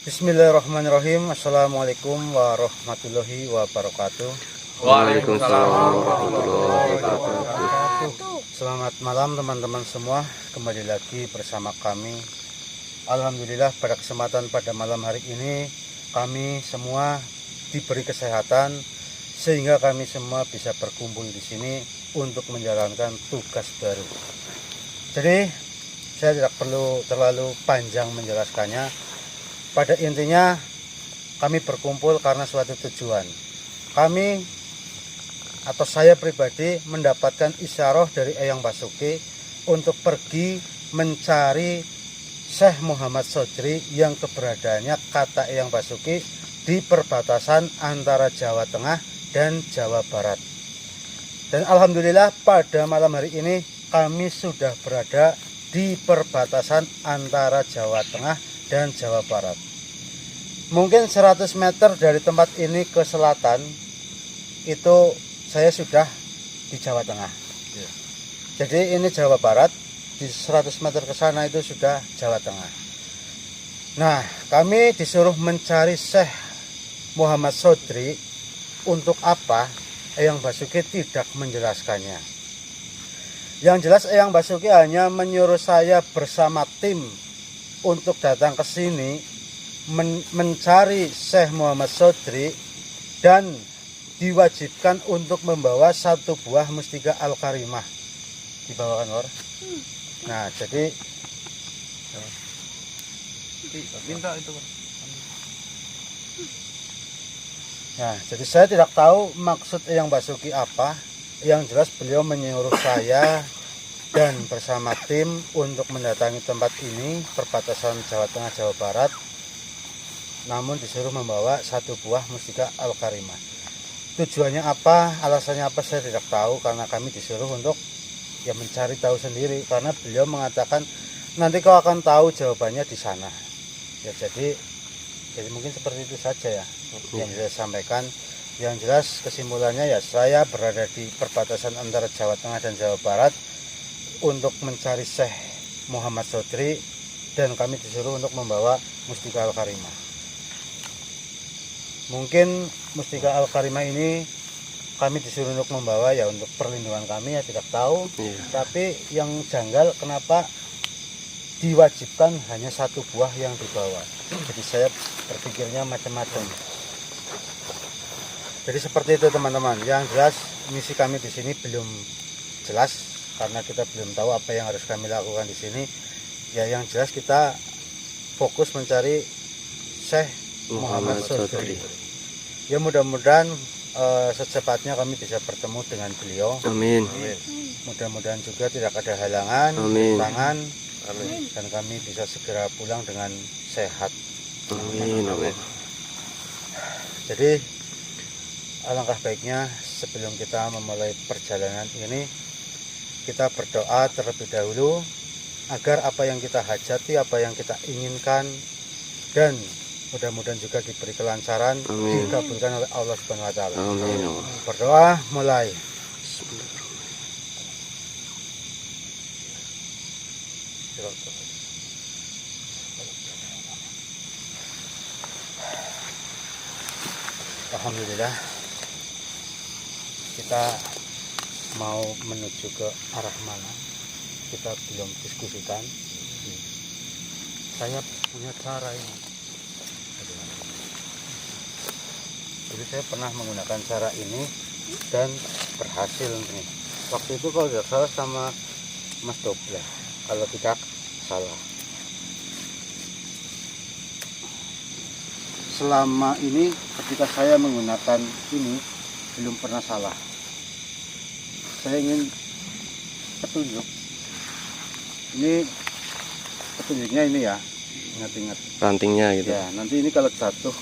Bismillahirrahmanirrahim. Assalamualaikum warahmatullahi wabarakatuh. Waalaikumsalam warahmatullahi wabarakatuh. Selamat malam teman-teman semua. Kembali lagi bersama kami. Alhamdulillah pada kesempatan pada malam hari ini kami semua diberi kesehatan sehingga kami semua bisa berkumpul di sini untuk menjalankan tugas baru. Jadi saya tidak perlu terlalu panjang menjelaskannya. Pada intinya kami berkumpul karena suatu tujuan. Kami atau saya pribadi mendapatkan isyarah dari Eyang Basuki untuk pergi mencari Syekh Muhammad Sodri yang keberadaannya kata Eyang Basuki di perbatasan antara Jawa Tengah dan Jawa Barat. Dan alhamdulillah pada malam hari ini kami sudah berada di perbatasan antara Jawa Tengah dan Jawa Barat. Mungkin 100 meter dari tempat ini ke selatan itu saya sudah di Jawa Tengah. Jadi ini Jawa Barat, di 100 meter ke sana itu sudah Jawa Tengah. Nah, kami disuruh mencari Syekh Muhammad Sodri. Untuk apa? Eyang Basuki tidak menjelaskannya. Yang jelas Eyang Basuki hanya menyuruh saya bersama tim untuk datang ke sini mencari Syekh Muhammad Sodri dan diwajibkan untuk membawa satu buah mustika Al-Karimah. Dibawakan, Lor. Nah, jadi Minta itu. Nah, jadi saya tidak tahu maksud Eyang Basuki apa. Yang jelas beliau menyuruh saya dan bersama tim untuk mendatangi tempat ini, perbatasan Jawa Tengah Jawa Barat. Namun disuruh membawa satu buah mustika Al-Karimah. Tujuannya apa, alasannya apa saya tidak tahu, karena kami disuruh untuk ya mencari tahu sendiri, karena beliau mengatakan nanti kau akan tahu jawabannya di sana. Ya jadi mungkin seperti itu saja ya yang saya sampaikan. Yang jelas kesimpulannya ya saya berada di perbatasan antara Jawa Tengah dan Jawa Barat untuk mencari Syekh Muhammad Sodri dan kami disuruh untuk membawa mustika Al-Karimah. Mungkin mustika Al-Karimah ini kami disuruh untuk membawa ya untuk perlindungan kami ya tidak tahu. Tapi yang janggal kenapa diwajibkan hanya satu buah yang dibawa. Jadi saya berpikirnya macam-macam. Jadi seperti itu teman-teman. Yang jelas misi kami di sini belum jelas karena kita belum tahu apa yang harus kami lakukan di sini. Ya yang jelas kita fokus mencari Syekh Muhammad Sodri. Ya mudah-mudahan secepatnya kami bisa bertemu dengan beliau. Amin. Mudah-mudahan juga tidak ada halangan, tangan, dan kami bisa segera pulang dengan sehat. Amin. Jadi alangkah baiknya sebelum kita memulai perjalanan ini kita berdoa terlebih dahulu agar apa yang kita hajati, apa yang kita inginkan dan mudah-mudahan juga diberi kelancaran, dikabulkan oleh Allah Subhanahu wa taala. Amin. Berdoa mulai. Alhamdulillah kita mau menuju ke arah mana kita belum diskusikan. Saya punya cara ini. Jadi saya pernah menggunakan cara ini dan berhasil nih. Waktu itu kalau tidak salah sama Mas Dobla, kalau tidak salah. Selama ini ketika saya menggunakan ini belum pernah salah. Saya ingin petunjuk. Ini petunjuknya ini ya, ingat-ingat. Rantingnya gitu. Ya, nanti ini kalau jatuh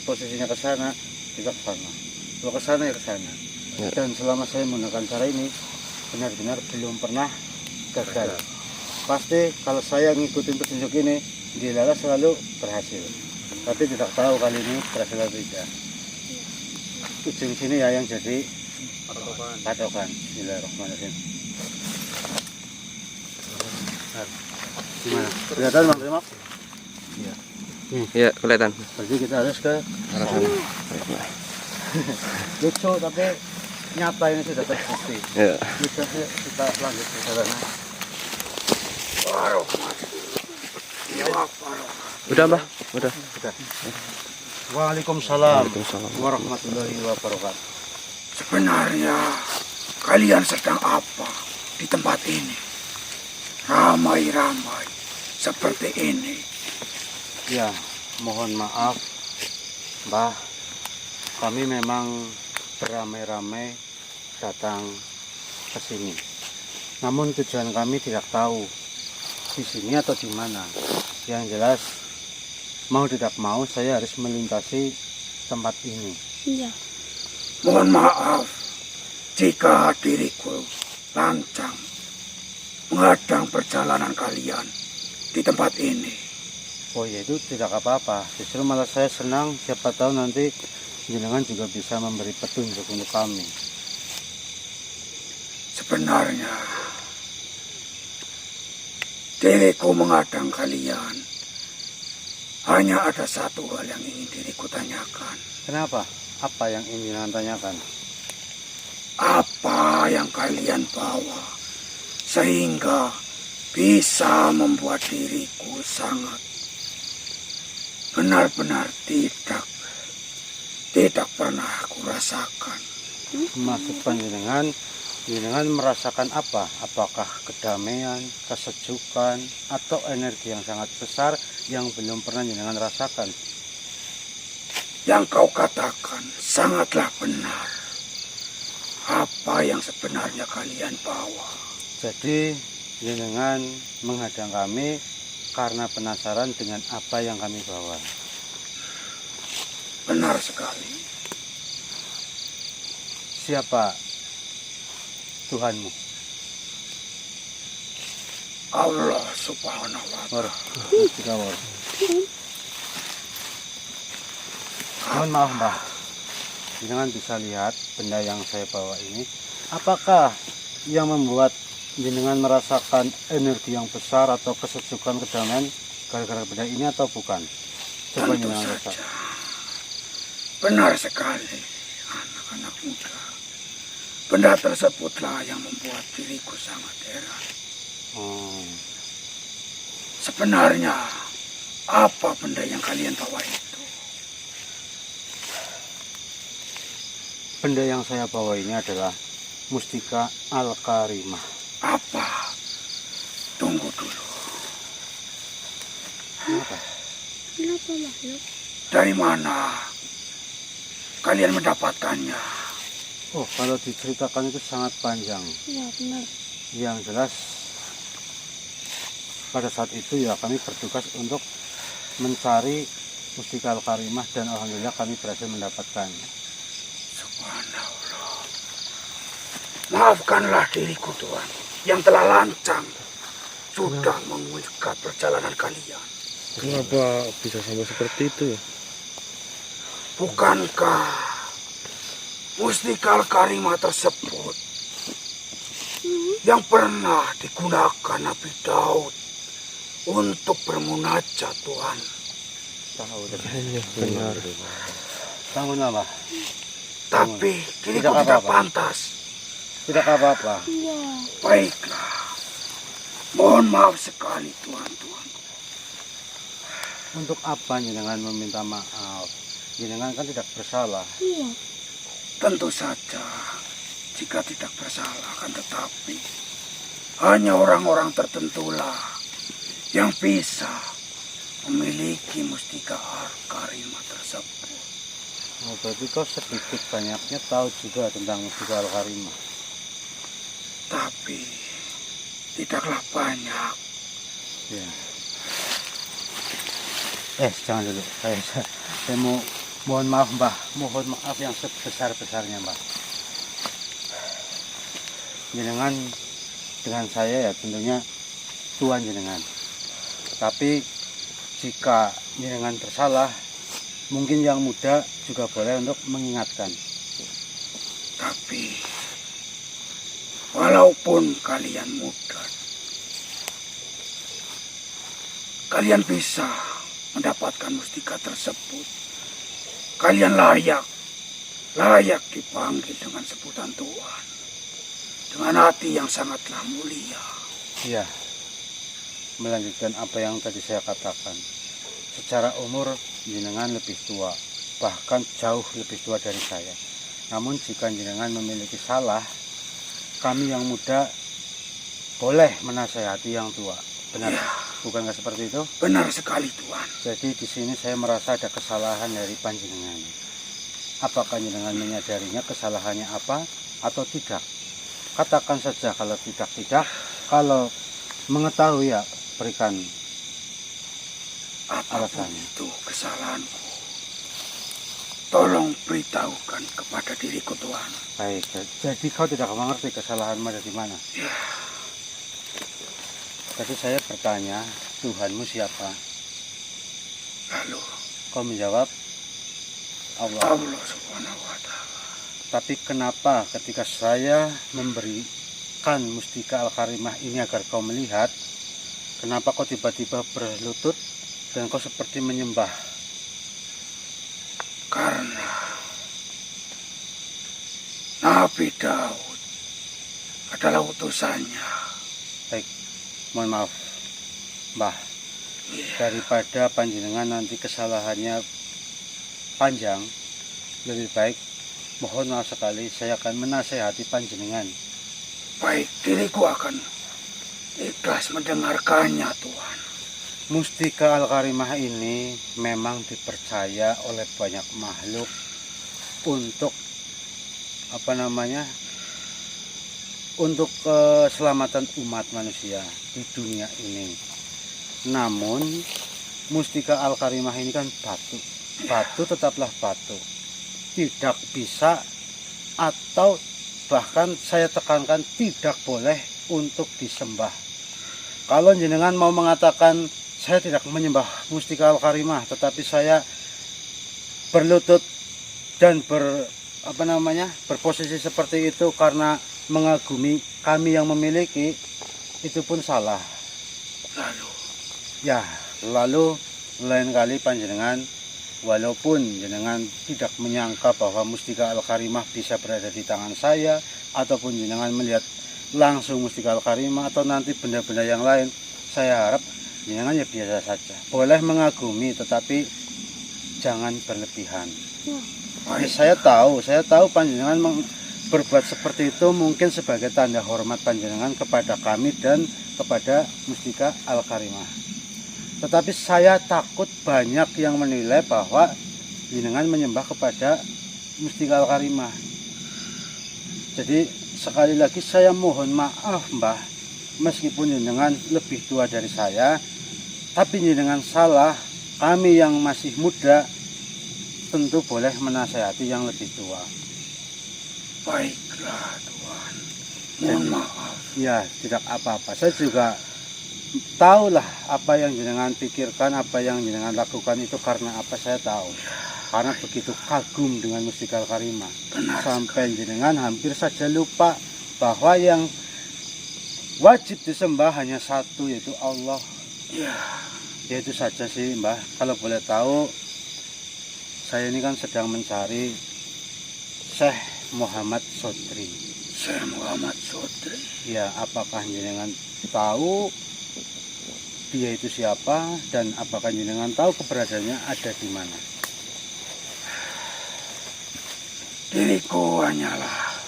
posisinya ke sana, kita ke sana. Kalau ke sana ya ke sana. Ya. Dan selama saya menggunakan cara ini benar-benar belum pernah gagal. Pasti kalau saya ngikutin petunjuk ini, dilala selalu berhasil. Tapi tidak tahu kali ini berhasil atau tidak. Ujung sini ya yang jadi patokan. Bismillahirrahmanirrahim. Gimana? Kelihatan Bang Remak? Iya. Ya, kelihatan. Berarti kita harus ke Arah sana. Baiklah. lucu tapi nyata ini sudah terbukti. Ya. Bisa kita lanjut perjalanan. Udah, Mbah. Udah. Waalaikumsalam Waalaikumsalam. warahmatullahi wabarakatuh. Sebenarnya kalian sedang apa di tempat ini? Ramai-ramai seperti ini. Ya, mohon maaf, Mbah. Kami memang beramai-ramai datang ke sini. Namun tujuan kami tidak tahu di sini atau di mana. Yang jelas, mau tidak mau saya harus melintasi tempat ini. Iya. Mohon maaf jika diriku lancang menghadang perjalanan kalian di tempat ini. Oh ya, itu tidak apa-apa. Justru malah saya senang, siapa tahu nanti jenengan juga bisa memberi petunjuk untuk kami. Sebenarnya diriku menghadang kalian hanya ada satu hal yang ingin diriku tanyakan. Kenapa? Apa yang ingin jenengan tanyakan? Apa yang kalian bawa sehingga bisa membuat diriku sangat benar-benar tidak pernah aku rasakan. Maksud panjenengan, jenengan merasakan apa? Apakah kedamaian, kesejukan, atau energi yang sangat besar yang belum pernah jenengan rasakan? Yang kau katakan sangatlah benar. Apa yang sebenarnya kalian bawa? Jadi jenengan menghadang kami karena penasaran dengan apa yang kami bawa. Benar sekali. Siapa Tuhanmu? Allah Subhanahu wa Ta'ala. Mohon maaf, Mbah. Jenengan bisa lihat benda yang saya bawa ini. Apakah yang membuat jenengan merasakan energi yang besar atau kesejukan, kedamaian gara-gara benda ini atau bukan? Coba Tentu jenengan saja. rasakan. Benar sekali, anak-anak muda. Benda tersebutlah yang membuat diriku sangat heran. Sebenarnya, apa benda yang kalian bawa itu? Benda yang saya bawa ini adalah Mustika Al-Karimah. Apa? Tunggu dulu. Kenapa? Kenapa makhluk? Dari mana kalian mendapatkannya? Oh, kalau diceritakan itu sangat panjang. Iya benar. Yang jelas, pada saat itu ya kami bertugas untuk mencari Mustika Al-Karimah dan alhamdulillah kami berhasil mendapatkannya. Subhanallah. Maafkanlah diriku Tuhan yang telah lancang sudah mengikat perjalanan kalian. Kenapa bisa sampai seperti itu ya? Bukankah Mustika Al-Karimah tersebut yang pernah digunakan Nabi Daud untuk bermunajat Tuhan? Tahu Iya, benar. Bangun apa? Tapi diriku Tidak tidak apa-apa. pantas. Tidak apa-apa. Iya. Baiklah. Mohon maaf sekali Tuhan. Untuk apa jenengan meminta maaf? Jenengan kan tidak bersalah. Iya. Tentu saja jika tidak bersalah, kan tetapi hanya orang-orang tertentulah yang bisa memiliki Mustika Al-Karimah tersebut. Oh, berarti kau sedikit banyaknya tahu juga tentang Mustika Al-Karimah. Tapi tidaklah banyak. Ya. Jangan dulu. Saya mohon maaf, Mbah. Mohon maaf yang sebesar-besarnya, Mbah. Jenengan dengan saya ya tentunya Tuhan jenengan. Tapi jika jenengan bersalah, mungkin yang muda juga boleh untuk mengingatkan. Tapi walaupun kalian muda, kalian bisa mendapatkan mustika tersebut. Kalian layak dipanggil dengan sebutan Tuhan. Dengan hati yang sangatlah mulia. Iya, melanjutkan apa yang tadi saya katakan. Secara umur jenengan lebih tua, bahkan jauh lebih tua dari saya. Namun jika jenengan memiliki salah, kami yang muda boleh menasehati yang tua. Benar, Ya. bukankah seperti itu? Benar sekali Tuhan. Jadi di sini saya merasa ada kesalahan dari panjenengan. Apakah jenengan menyadarinya kesalahannya apa atau tidak? Katakan saja kalau tidak. Kalau mengetahui ya berikan Apapun alasannya. itu kesalahanku, tolong beritahukan kepada diriku Tuhan. Baik, jadi kau tidak mengerti kesalahanmu ada di mana? Ya. Tadi saya bertanya, Tuhanmu siapa? Lalu Kau menjawab, Allah. Allah Subhanahu wa Ta'ala. Tapi kenapa ketika saya memberikan mustika Al-Karimah ini agar kau melihat, kenapa kau tiba-tiba berlutut dan kau seperti menyembah? Karena Nabi Daud adalah utusannya. Baik, mohon maaf, Mbah. Daripada panjenengan nanti kesalahannya panjang, lebih baik mohon maaf sekali saya akan menasehati panjenengan. Baik, diriku akan ikhlas mendengarkannya Tuhan. Mustika Al-Karimah ini memang dipercaya oleh banyak makhluk untuk untuk keselamatan umat manusia di dunia ini. Namun mustika Al-Karimah ini kan batu tetaplah batu, tidak bisa atau bahkan saya tekankan tidak boleh untuk disembah. Kalau jenengan mau mengatakan saya tidak menyembah mustika Al-Karimah, tetapi saya berlutut dan berposisi seperti itu karena mengagumi kami yang memiliki, itu pun salah. Lalu lain kali panjenengan, walaupun jenengan tidak menyangka bahwa mustika Al-Karimah bisa berada di tangan saya, ataupun jenengan melihat langsung mustika Al-Karimah atau nanti benda-benda yang lain, saya harap jenengan ya biasa saja. Boleh mengagumi tetapi jangan berlebihan. Saya tahu panjenengan berbuat seperti itu mungkin sebagai tanda hormat panjenengan kepada kami dan kepada mustika Al-Karimah. Tetapi saya takut banyak yang menilai bahwa jenengan menyembah kepada mustika Al-Karimah. Jadi sekali lagi saya mohon maaf Mbah, meskipun jenengan lebih tua dari saya, tapi jenengan salah. Kami yang masih muda tentu boleh menasehati yang lebih tua. Baiklah Tuhan, mohon maaf. Ya, tidak apa-apa. Saya juga tahulah apa yang jenengan pikirkan, apa yang jenengan lakukan itu karena apa saya tahu. Karena begitu kagum dengan mustika Al-Karimah, sampai jenengan hampir saja lupa bahwa yang wajib disembah hanya satu, yaitu Allah. Ya. Yaitu saja sih Mbah. Kalau boleh tahu, saya ini kan sedang mencari Syekh Muhammad Sodri. Syekh Muhammad Sodri. Ya, apakah jenengan tahu dia itu siapa dan apakah jenengan tahu keberadaannya ada di mana? Diriku hanyalah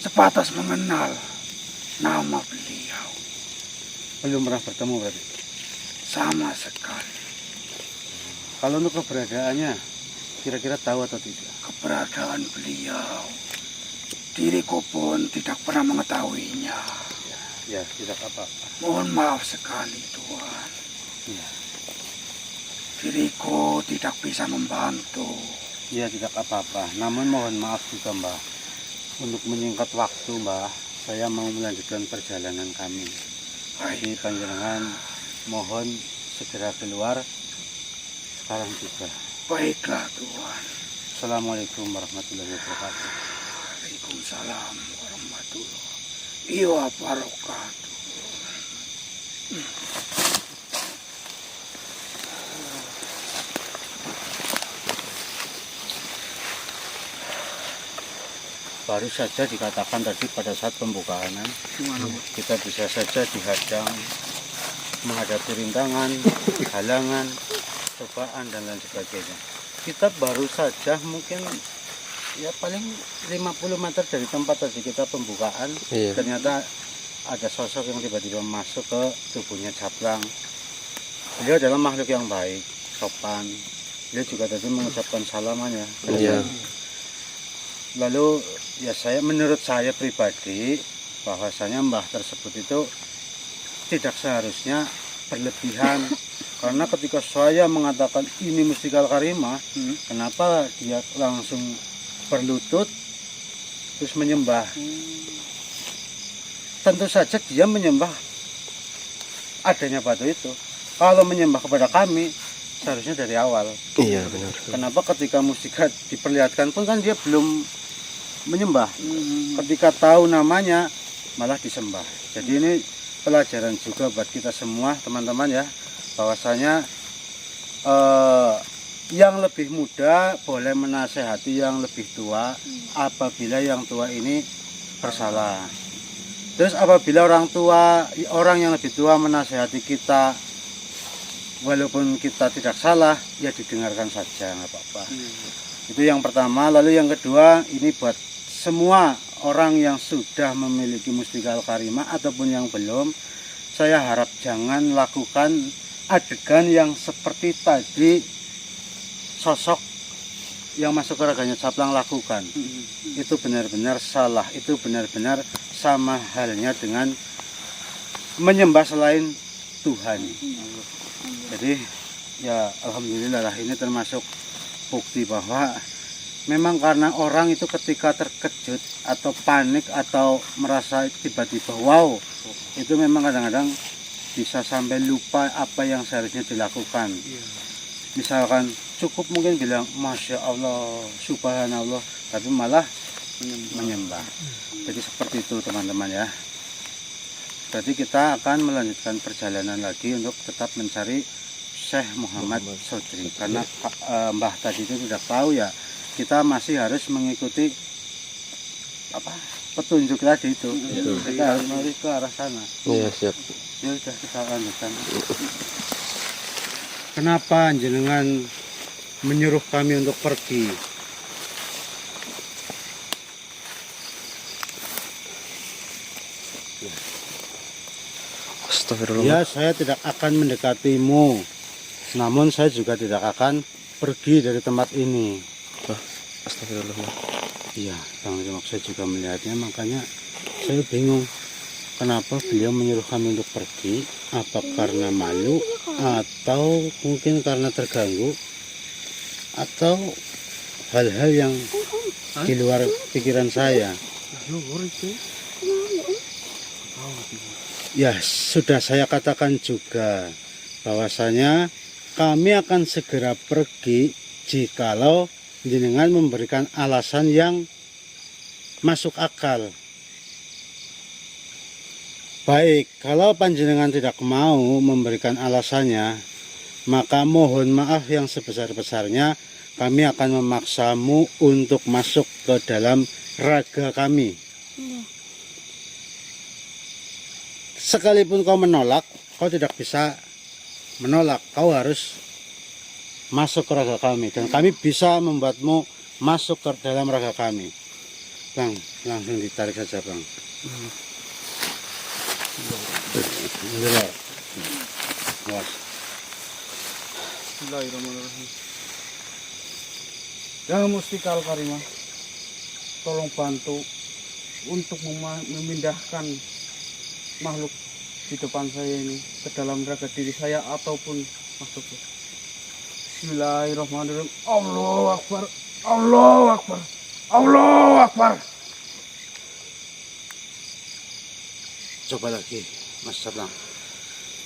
sebatas mengenal nama beliau. Belum pernah bertemu berarti? Sama sekali. Kalau untuk keberadaannya, kira-kira tahu atau tidak? Keberadaan beliau, diriku pun tidak pernah mengetahuinya. Ya, tidak apa-apa. Mohon maaf sekali Tuhan. Ya. Diriku tidak bisa membantu. Ya, tidak apa-apa. Namun mohon maaf juga Mbah. Untuk menyingkat waktu Mbah, saya mau melanjutkan perjalanan kami. Jadi panjenengan mohon segera keluar sekarang juga. Baiklah Tuhan. Assalamualaikum warahmatullahi wabarakatuh. Waalaikumsalam warahmatullahi wabarakatuh. baru saja dikatakan tadi pada saat pembukaan, kita bisa saja dihadang menghadapi rintangan, halangan, cobaan dan lain sebagainya. Kita baru saja mungkin ya paling 50 meter dari tempat tadi kita pembukaan, Iya. ternyata ada sosok yang tiba-tiba masuk ke tubuhnya Caplang. Beliau adalah makhluk yang baik, sopan. Beliau juga tadi mengucapkan salamannya. Iya. Lalu ya menurut saya pribadi bahwasanya mbah tersebut itu tidak seharusnya berlebihan. Karena ketika saya mengatakan ini Mustikal Karimah, kenapa dia langsung berlutut terus menyembah? Tentu saja dia menyembah adanya batu itu. Kalau menyembah kepada kami seharusnya dari awal. Iya benar. Kenapa ketika Mustika diperlihatkan pun kan dia belum menyembah. Ketika tahu namanya malah disembah. Jadi ini pelajaran juga buat kita semua teman-teman ya, bahwasanya yang lebih muda boleh menasehati yang lebih tua apabila yang tua ini bersalah. Terus apabila orang yang lebih tua menasehati kita walaupun kita tidak salah, ya didengarkan saja, nggak apa-apa. Itu yang pertama. Lalu yang kedua, ini buat semua orang yang sudah memiliki Mustikal Karimah ataupun yang belum, saya harap jangan lakukan adegan yang seperti tadi sosok yang masuk ke raganya Caplang lakukan. Itu benar-benar salah, itu benar-benar sama halnya dengan menyembah selain Tuhan. Jadi ya alhamdulillah lah, ini termasuk bukti bahwa memang karena orang itu ketika terkejut atau panik atau merasa tiba-tiba wow, itu memang kadang-kadang bisa sampai lupa apa yang seharusnya dilakukan. Misalkan cukup mungkin bilang Masya Allah, Subhanallah, tapi malah menyembah. Jadi seperti itu teman-teman ya. Berarti kita akan melanjutkan perjalanan lagi untuk tetap mencari Syekh Muhammad Sodri. Karena Mbah tadi itu sudah tahu ya, kita masih harus mengikuti petunjuk tadi itu. Kita harus menuju ke arah sana. Iya siap. Ya sudah, kita lanjutkan. Kenapa jenengan menyuruh kami untuk pergi? Astagfirullah. Ya, saya tidak akan mendekatimu. Namun saya juga tidak akan pergi dari tempat ini. Astagfirullah. Iya, Bang Rimak, saya juga melihatnya, makanya saya bingung. Kenapa beliau menyuruh kami untuk pergi? Apa karena malu? Atau mungkin karena terganggu? Atau hal-hal yang di luar pikiran saya? Ya, sudah saya katakan juga bahwasanya kami akan segera pergi jikalau jenengan memberikan alasan yang masuk akal. Baik, kalau panjenengan tidak mau memberikan alasannya, maka mohon maaf yang sebesar-besarnya, kami akan memaksamu untuk masuk ke dalam raga kami. Sekalipun kau menolak, kau tidak bisa menolak, kau harus masuk ke raga kami. Dan kami bisa membuatmu masuk ke dalam raga kami. Bang, langsung ditarik saja Bang. Bismillahirrahmanirrahim. Yang Mustikal Karimah, tolong bantu untuk memindahkan makhluk di depan saya ini ke dalam raga diri saya ataupun masuk. Bismillahirrahmanirrahim. Allahu Akbar, Allahu Akbar, Allahu Akbar. Coba lagi, Mas Sablang.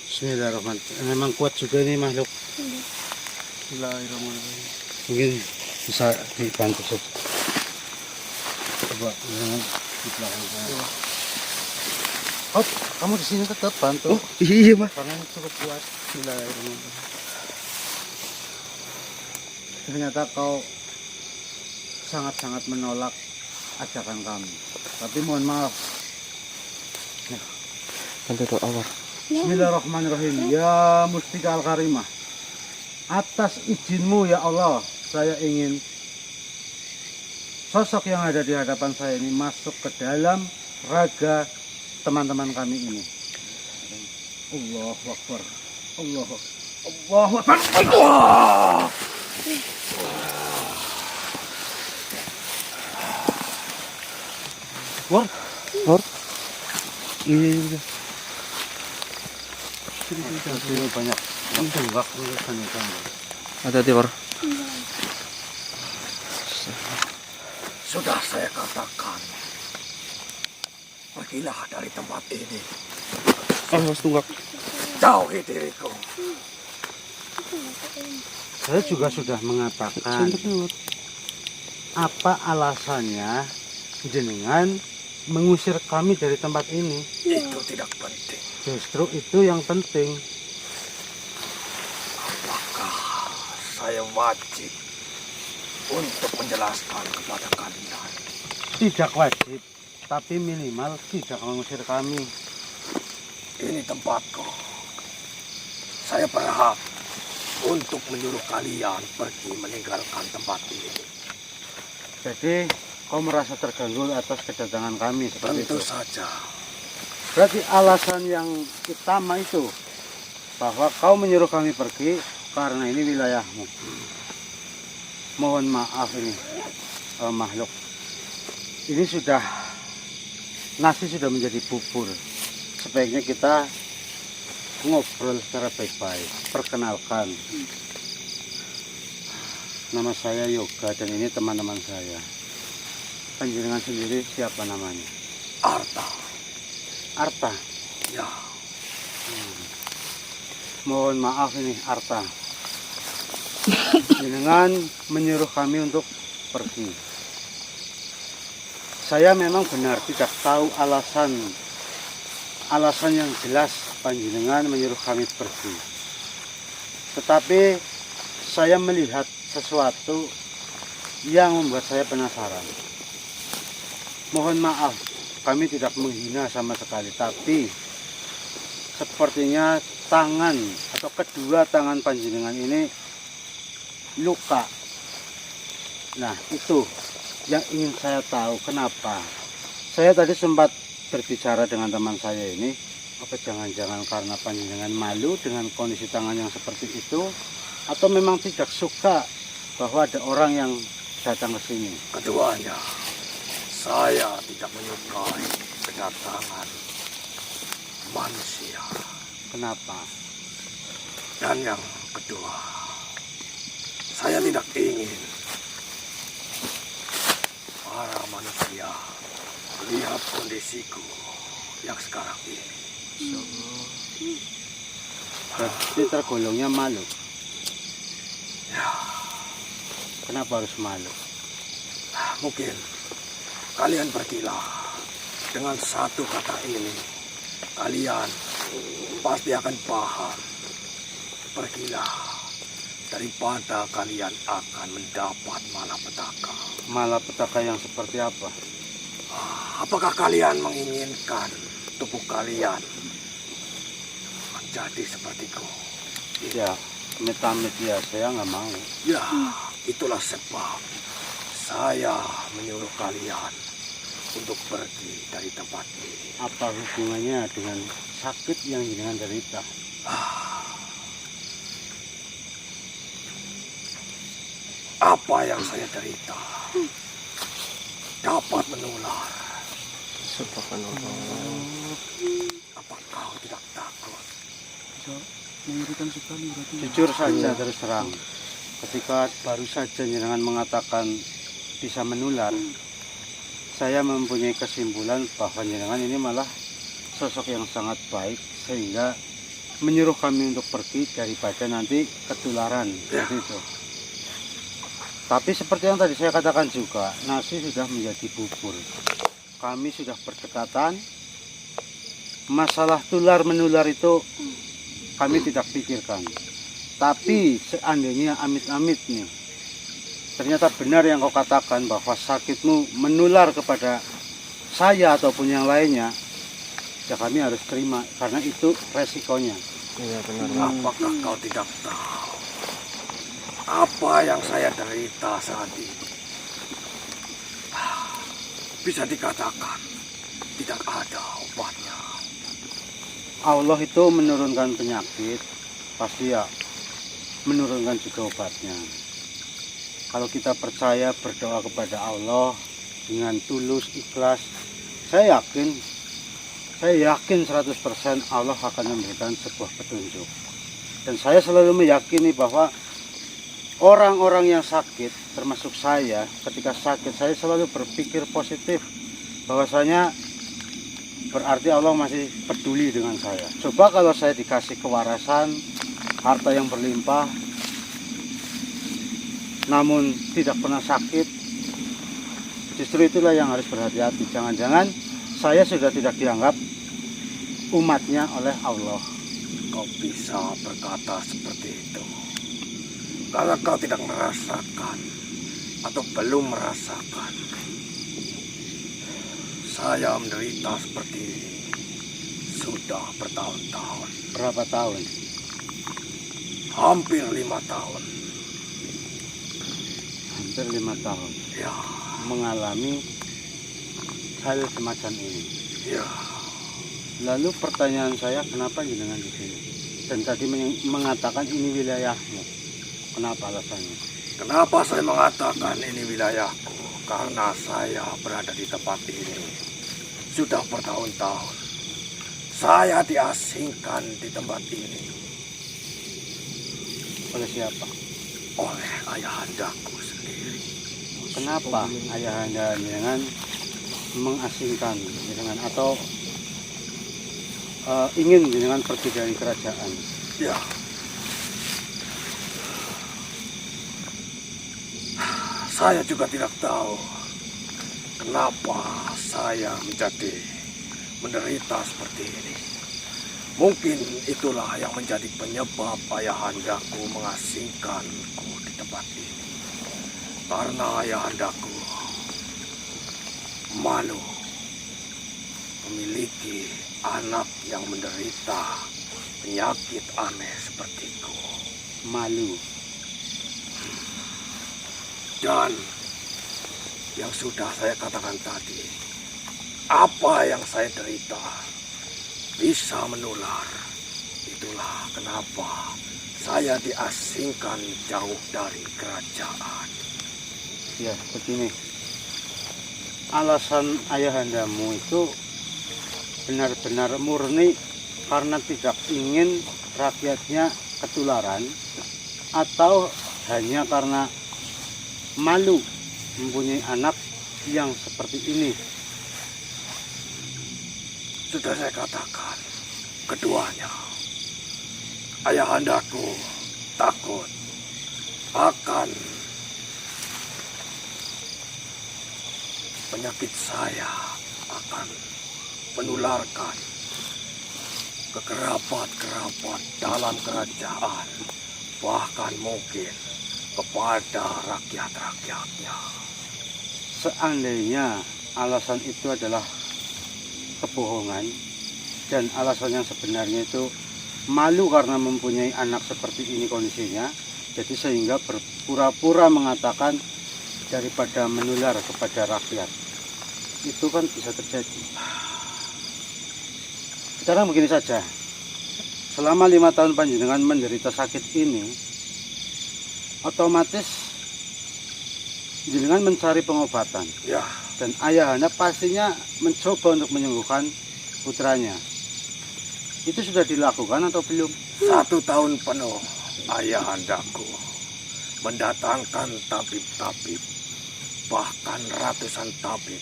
Bismillahirrahmanirrahim. Memang kuat juga ini makhluk. Bismillahirrahmanirrahim. Mungkin bisa dibantu saja. Coba di belakang saya. Oh, kamu di sini tetap bantu. Oh iya Pak. Karena ini cukup kuat. Bismillahirrahmanirrahim. Ternyata kau sangat-sangat menolak ajakan kami. Tapi mohon maaf. Bantu doa, War. Bismillahirrahmanirrahim. Ya Mustika Al-Karimah, atas izinmu ya Allah, saya ingin sosok yang ada di hadapan saya ini masuk ke dalam raga teman-teman kami ini. Allahu Akbar. Allahu Akbar. Allah. War, War. Iya. ini banyak tunggak urusan itu. Hati-hati, War. Sudah saya katakan, pergilah dari tempat ini. Mas tunggak. Jauhi diriku. Saya juga sudah mengatakan apa alasannya jenengan mengusir kami dari tempat ini. Itu tidak penting. Justru itu yang penting. Apakah saya wajib untuk menjelaskan kepada kalian? Tidak wajib, tapi minimal tidak mengusir kami. Ini tempatku. Saya berhak untuk menyuruh kalian pergi meninggalkan tempat ini. Jadi kau merasa terganggu atas kedatangan kami seperti Tentu itu. saja. Berarti alasan yang utama itu bahwa kau menyuruh kami pergi karena ini wilayahmu. Mohon maaf ini makhluk. Ini sudah nasi sudah menjadi bubur. Sebaiknya kita ngobrol secara baik-baik. Perkenalkan, nama saya Yoga dan ini teman-teman saya. Panjenengan sendiri siapa namanya? Arta. Arta. Ya, Mohon maaf ini Arta. Jenengan menyuruh kami untuk pergi. Saya memang benar tidak tahu alasan yang jelas panjenengan menyuruh kami pergi. Tetapi saya melihat sesuatu yang membuat saya penasaran. Mohon maaf, kami tidak menghina sama sekali, tapi sepertinya tangan atau kedua tangan panjenengan ini luka. Nah, itu yang ingin saya tahu kenapa. Saya tadi sempat berbicara dengan teman saya ini, apa jangan-jangan karena panjenengan malu dengan kondisi tangan yang seperti itu, atau memang tidak suka bahwa ada orang yang datang ke sini. keduanya. Saya tidak menyukai kedatangan manusia. Kenapa? Dan yang kedua, saya tidak ingin para manusia melihat kondisiku yang sekarang ini. Berarti tergolongnya malu. Ya, Kenapa harus malu? mungkin kalian pergilah dengan satu kata ini. Kalian pasti akan paham. Pergilah daripada kalian akan mendapat malapetaka. Malapetaka yang seperti apa? Apakah kalian menginginkan tubuh kalian menjadi sepertiku? Ya, amit-amit ya, saya nggak mau. Ya, itulah sebab saya menyuruh kalian untuk pergi dari tempat ini. Apa hubungannya dengan sakit yang jenengan derita? Apa yang saya derita dapat menular. Subhanallah. Apa kau tidak takut? Mengerikan sekali berarti. Jujur saja terus terang, ketika baru saja jenengan mengatakan bisa menular, saya mempunyai kesimpulan bahwa jenengan ini malah sosok yang sangat baik sehingga menyuruh kami untuk pergi daripada nanti ketularan seperti itu. Tapi seperti yang tadi saya katakan juga, nasi sudah menjadi bubur. Kami sudah berdekatan. Masalah tular menular itu kami tidak pikirkan. Tapi seandainya amit-amit nih, ternyata benar yang kau katakan bahwa sakitmu menular kepada saya ataupun yang lainnya, ya kami harus terima karena itu resikonya. Iya benar. Apakah kau tidak tahu apa yang saya derita saat ini? Bisa dikatakan tidak ada obatnya. Allah itu menurunkan penyakit, pasti ya menurunkan juga obatnya. Kalau kita percaya berdoa kepada Allah dengan tulus, ikhlas, saya yakin 100% Allah akan memberikan sebuah petunjuk. Dan saya selalu meyakini bahwa orang-orang yang sakit, termasuk saya, ketika sakit saya selalu berpikir positif, bahwasanya berarti Allah masih peduli dengan saya. Coba kalau saya dikasih kewarasan, harta yang berlimpah, namun tidak pernah sakit, justru itulah yang harus berhati-hati. Jangan-jangan saya sudah tidak dianggap umatnya oleh Allah. Kau bisa berkata seperti itu karena kau tidak merasakan atau belum merasakan. Saya menderita seperti ini sudah bertahun-tahun. Berapa tahun? Hampir 5 tahun. Hampir 5 tahun Ya, mengalami hal semacam ini. ya. Lalu pertanyaan saya, kenapa jenengan di sini? Dan tadi mengatakan ini wilayahmu. Kenapa alasannya? Kenapa saya mengatakan ini wilayahku? Karena saya berada di tempat ini sudah bertahun-tahun. Saya diasingkan di tempat ini Oleh siapa? oleh ayahandaku sendiri. Kenapa ayahanda jenengan mengasingkan jenengan atau ingin jenengan pergi dari kerajaan? Ya, saya juga tidak tahu kenapa saya menjadi menderita seperti ini. Mungkin itulah yang menjadi penyebab ayahandaku mengasingkanku di tempat ini. Karena ayahandaku malu memiliki anak yang menderita penyakit aneh sepertiku. Malu. Dan yang sudah saya katakan tadi, apa yang saya derita bisa menular. Itulah kenapa saya diasingkan jauh dari kerajaan. Ya, begini. Alasan ayahandamu itu benar-benar murni karena tidak ingin rakyatnya ketularan atau hanya karena malu mempunyai anak yang seperti ini. Sudah saya katakan, keduanya. Ayahandaku takut akan penyakit saya akan menularkan ke kerabat-kerabat dalam kerajaan, bahkan mungkin kepada rakyat-rakyatnya. Seandainya alasan itu adalah kebohongan dan alasan yang sebenarnya itu malu karena mempunyai anak seperti ini kondisinya, jadi sehingga berpura-pura mengatakan daripada menular kepada rakyat, itu kan bisa terjadi. Sekarang begini saja, selama 5 tahun panjenengan menderita sakit ini, otomatis jenengan mencari pengobatan. Ya, Dan ayahanda pastinya mencoba untuk menyembuhkan putranya. Itu sudah dilakukan atau belum? 1 tahun penuh ayahandaku mendatangkan tabib-tabib, bahkan ratusan tabib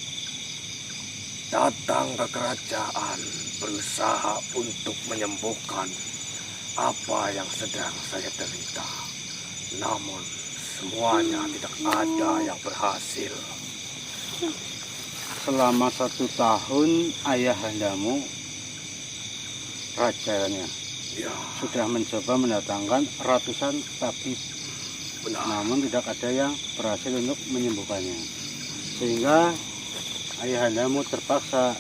datang ke kerajaan berusaha untuk menyembuhkan apa yang sedang saya derita. Namun semuanya tidak ada yang berhasil. Selama 1 tahun ayahandamu, rajanya, Ya, sudah mencoba mendatangkan ratusan tabib. Benar. namun tidak ada yang berhasil untuk menyembuhkannya. Sehingga ayahandamu terpaksa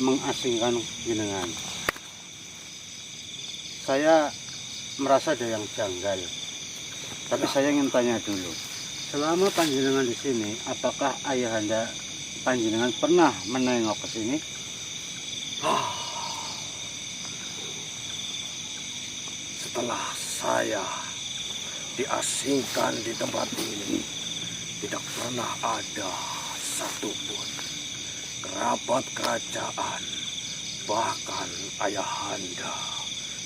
mengasingkan jenengan. Saya merasa ada yang janggal. Tapi saya ingin tanya dulu. Selama panjenengan di sini, apakah ayahanda panjenengan pernah menengok ke sini? Setelah saya diasingkan di tempat ini, tidak pernah ada satupun kerabat kerajaan, bahkan ayahanda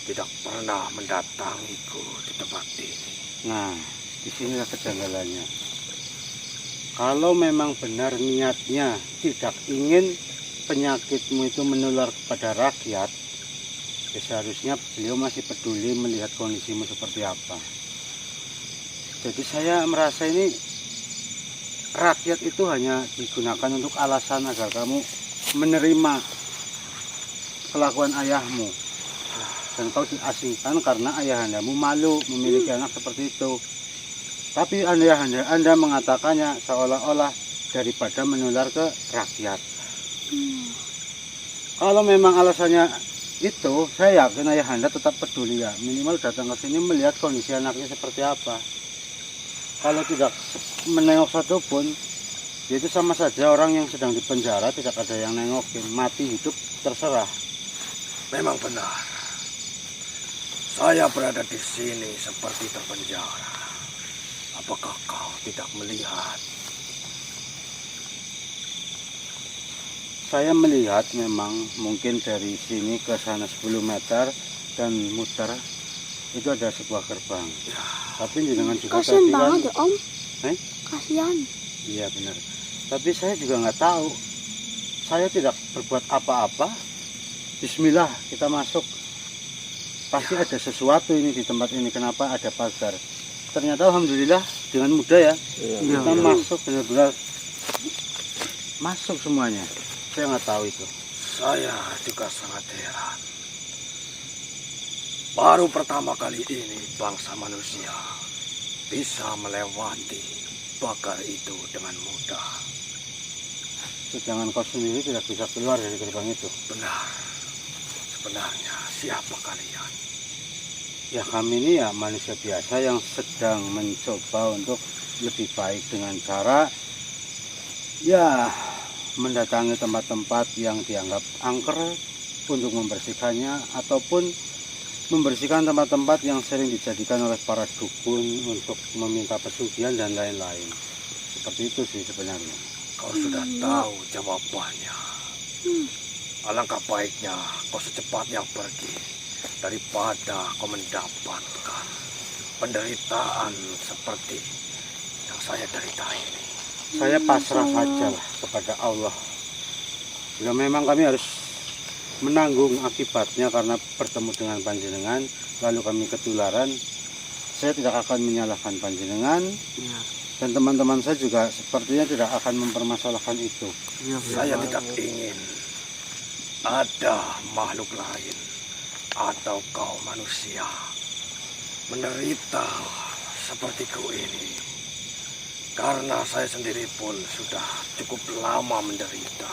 tidak pernah mendatangiku di tempat ini. Nah, disinilah kejanggalannya. Kalau memang benar niatnya tidak ingin penyakitmu itu menular kepada rakyat, ya seharusnya beliau masih peduli melihat kondisimu seperti apa. Jadi saya merasa ini rakyat itu hanya digunakan untuk alasan agar kamu menerima kelakuan ayahmu. Dan kau diasingkan karena ayahandamu malu memiliki anak seperti itu. Tapi anda mengatakannya seolah-olah daripada menular ke rakyat. Kalau memang alasannya itu, saya yakin ayahanda tetap peduli ya. Minimal datang ke sini melihat kondisi anaknya seperti apa. Kalau tidak menengok satupun, itu sama saja orang yang sedang dipenjara, tidak ada yang nengokin. Mati hidup terserah. Memang benar. Saya berada di sini seperti terpenjara. Apakah kau tidak melihat? Saya melihat memang mungkin dari sini ke sana 10 meter dan muter itu ada sebuah gerbang. Tapi jangan juga Kasian tadi kan, banget ya Om. Kasian. iya benar. Tapi saya juga nggak tahu. Saya tidak berbuat apa-apa. Bismillah, kita masuk. Pasti ada sesuatu ini di tempat ini. Kenapa ada pagar? Ternyata alhamdulillah dengan mudah ya. Kita masuk benar-benar masuk semuanya. Saya nggak tahu itu. Saya juga sangat heran. Baru pertama kali ini bangsa manusia bisa melewati pagar itu dengan mudah. Sedangkan kau sendiri tidak bisa keluar dari gerbang itu. Benar. Sebenarnya siapa kalian? Ya kami ini ya manusia biasa yang sedang mencoba untuk lebih baik dengan cara ya mendatangi tempat-tempat yang dianggap angker untuk membersihkannya ataupun membersihkan tempat-tempat yang sering dijadikan oleh para dukun untuk meminta pesugihan dan lain-lain. Seperti itu sih sebenarnya. Kau sudah tahu jawabannya. Alangkah baiknya kau secepatnya pergi daripada kau mendapatkan penderitaan seperti yang saya derita ini. Saya pasrah saja lah kepada Allah. Jika memang kami harus menanggung akibatnya karena bertemu dengan panjenengan, lalu kami ketularan, saya tidak akan menyalahkan panjenengan. Dan teman-teman saya juga sepertinya tidak akan mempermasalahkan itu. Saya tidak ingin ada makhluk lain atau kau manusia menderita sepertiku ini. Karena saya sendiri pun sudah cukup lama menderita.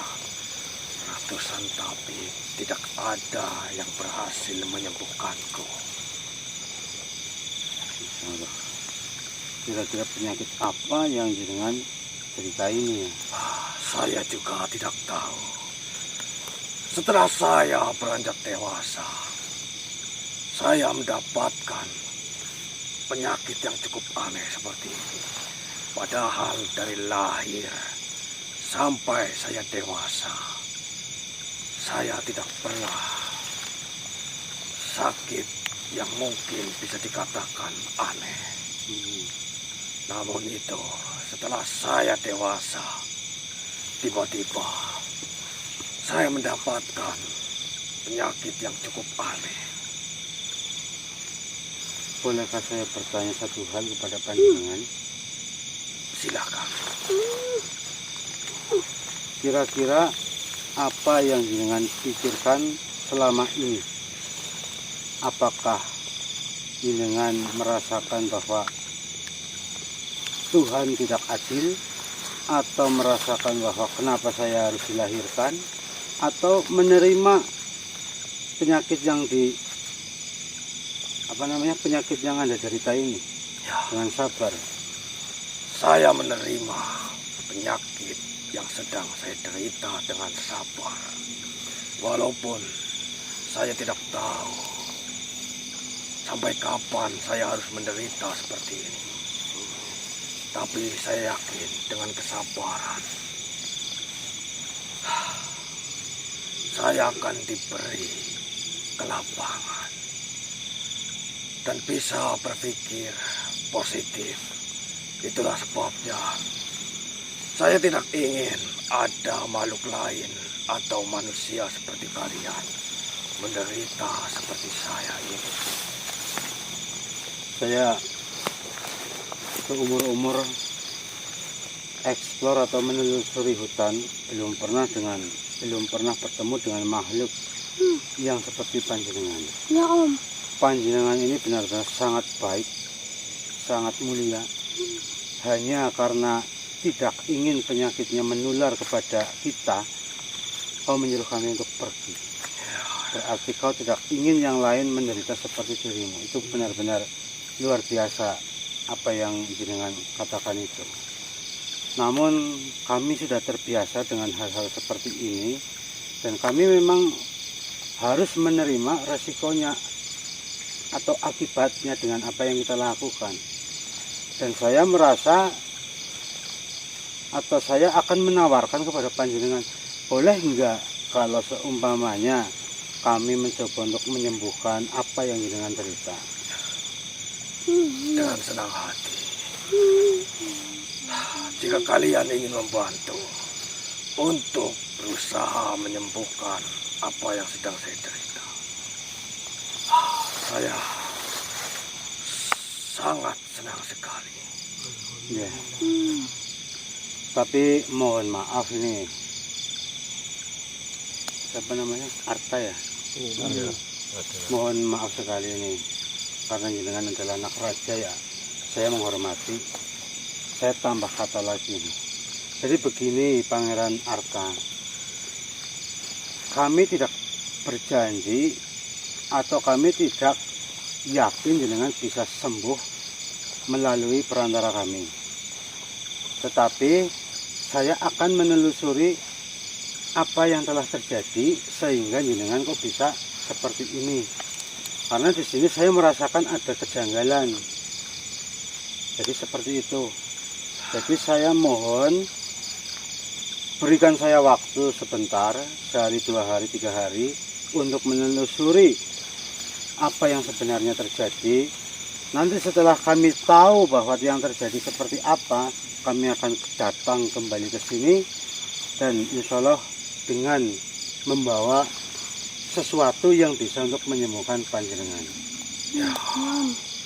Ratusan tabib tidak ada yang berhasil menyembuhkanku. Allah. Kira-kira penyakit apa yang jenengan cerita ini ya? Saya juga tidak tahu. Setelah saya beranjak dewasa, saya mendapatkan penyakit yang cukup aneh seperti ini. Padahal dari lahir sampai saya dewasa, saya tidak pernah sakit yang mungkin bisa dikatakan aneh. Namun itu, setelah saya dewasa, tiba-tiba saya mendapatkan penyakit yang cukup aneh. Bolehkah saya bertanya satu hal kepada panjenengan? Silakan. Kira-kira apa yang jenengan pikirkan selama ini? Apakah jenengan merasakan bahwa Tuhan tidak adil, atau merasakan bahwa kenapa saya harus dilahirkan, atau menerima penyakit yang penyakit yang Anda derita ini Ya, dengan sabar. saya menerima penyakit yang sedang saya derita dengan sabar. Walaupun saya tidak tahu sampai kapan saya harus menderita seperti ini. Tapi saya yakin dengan kesabaran saya akan diberi kelapangan dan bisa berpikir positif. Itulah sebabnya saya tidak ingin ada makhluk lain atau manusia seperti kalian menderita seperti saya ini. Saya seumur-umur eksplor atau menelusuri hutan belum pernah bertemu dengan makhluk yang seperti panjenengan. Ya Om. Panjenengan ini benar-benar sangat baik, sangat mulia. Hanya karena tidak ingin penyakitnya menular kepada kita, kau menyuruh kami untuk pergi. Berarti kau tidak ingin yang lain menderita seperti dirimu. Itu benar-benar luar biasa apa yang jenengan katakan itu. Namun kami sudah terbiasa dengan hal-hal seperti ini, dan kami memang harus menerima resikonya atau akibatnya dengan apa yang kita lakukan. Dan saya merasa atau saya akan menawarkan kepada panjenengan, boleh enggak kalau seumpamanya kami mencoba untuk menyembuhkan apa yang jenengan derita? Dengan senang hati. Jika kalian ingin membantu untuk berusaha menyembuhkan apa yang sedang saya derita, saya sangat senang sekali. Ya. Tapi mohon maaf ini, siapa namanya? Arta ya? Mohon maaf sekali ini, karena jenengan adalah anak raja ya. Saya menghormati. Saya tambah kata lagi. Jadi begini Pangeran Arta, kami tidak berjanji atau kami tidak yakin jenengan bisa sembuh melalui perantara kami. Tetapi saya akan menelusuri apa yang telah terjadi sehingga jenengan kok bisa seperti ini. Karena di sini saya merasakan ada kejanggalan. Jadi seperti itu. Jadi saya mohon berikan saya waktu sebentar, sehari, 2 hari, 3 hari untuk menelusuri apa yang sebenarnya terjadi. Nanti setelah kami tahu bahwa yang terjadi seperti apa, kami akan datang kembali ke sini dan insya Allah dengan membawa sesuatu yang bisa untuk menyembuhkan panjenengan. Ya,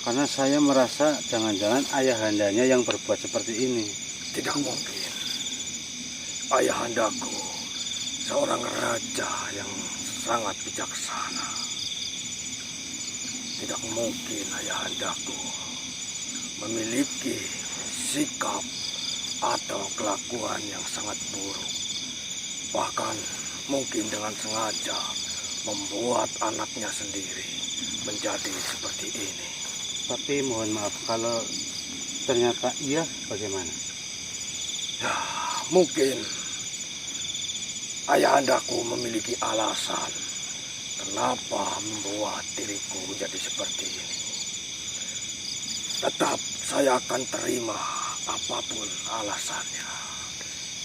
Karena saya merasa jangan-jangan ayahandanya yang berbuat seperti ini. tidak mungkin. Ayahandaku seorang raja yang sangat bijaksana. Tidak mungkin ayahandaku memiliki sikap atau kelakuan yang sangat buruk. Bahkan mungkin dengan sengaja membuat anaknya sendiri menjadi seperti ini. Tapi mohon maaf kalau ternyata iya, bagaimana? Ya, mungkin ayahandaku memiliki alasan kenapa membuat diriku menjadi seperti ini. Tetap saya akan terima apapun alasannya.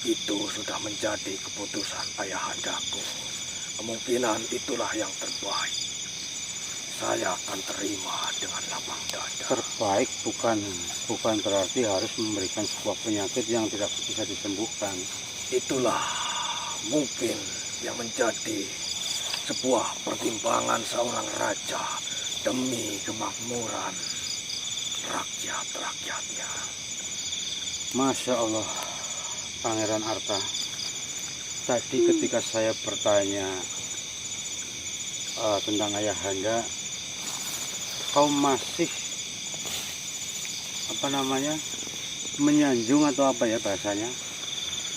Itu sudah menjadi keputusan ayahandaku. Kemungkinan itulah yang terbaik. Saya akan terima dengan lapang dada. Terbaik bukan berarti harus memberikan sebuah penyakit yang tidak bisa disembuhkan. Itulah mungkin yang menjadi sebuah pertimbangan seorang raja demi kemakmuran rakyat-rakyatnya. Masya Allah, Pangeran Arta. Tadi ketika saya bertanya tentang ayahanda, kau masih menyanjung atau apa ya bahasanya.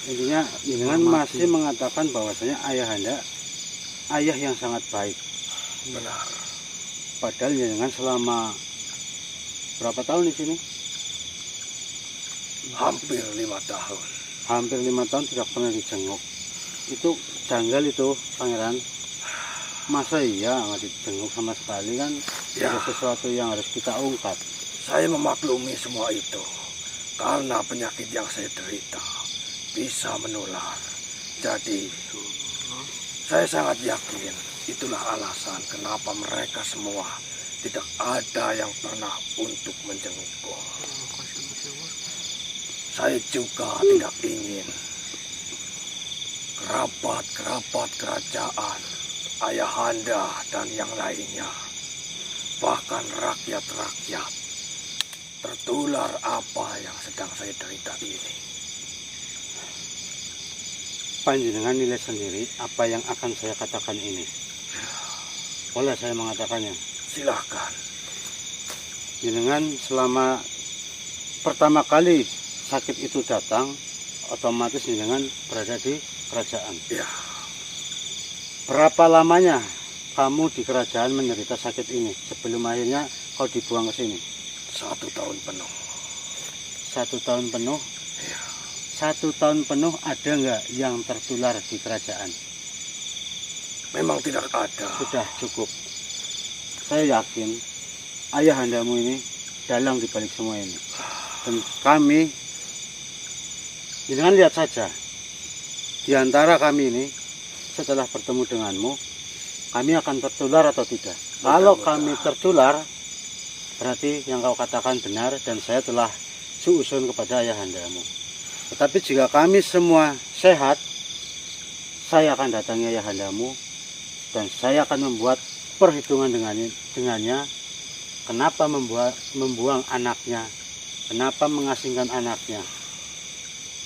Intinya jenengan masih mengatakan bahwasanya ayahanda ayah yang sangat baik. Benar. Padahal jenengan selama berapa tahun di sini? Hampir 5 tahun. Hampir 5 tahun tidak pernah dijenguk. Itu janggal itu, Pangeran. Masa iya nggak dijenguk sama sekali kan? Ya. Ada sesuatu yang harus kita ungkap. Saya memaklumi semua itu karena penyakit yang saya derita bisa menular. Jadi, saya sangat yakin itulah alasan kenapa mereka semua tidak ada yang pernah untuk menjengukku. Saya juga tidak ingin kerabat-kerabat kerajaan, ayahanda dan yang lainnya, bahkan rakyat-rakyat, tertular apa yang sedang saya derita ini. Panjenengan nilai sendiri apa yang akan saya katakan ini. Boleh saya mengatakannya? Silahkan. Jenengan selama pertama kali sakit itu datang, otomatis jenengan berada di kerajaan. Ya, Berapa lamanya kamu di kerajaan menderita sakit ini sebelum akhirnya kau dibuang ke sini? 1 tahun penuh. 1 tahun penuh. Ya, 1 tahun penuh ada nggak yang tertular di kerajaan? memang tidak ada. Sudah cukup. Saya yakin ayahandamu ini dalang di balik semua ini. Dan kami, jangan lihat saja, di antara kami ini, setelah bertemu denganmu, kami akan tertular atau tidak. Kalau kami tertular, berarti yang kau katakan benar dan saya telah suusun kepada ayahandamu. Tetapi jika kami semua sehat, saya akan datangi ayahandamu dan saya akan membuat perhitungan dengannya. Kenapa membuang anaknya? Kenapa mengasingkan anaknya?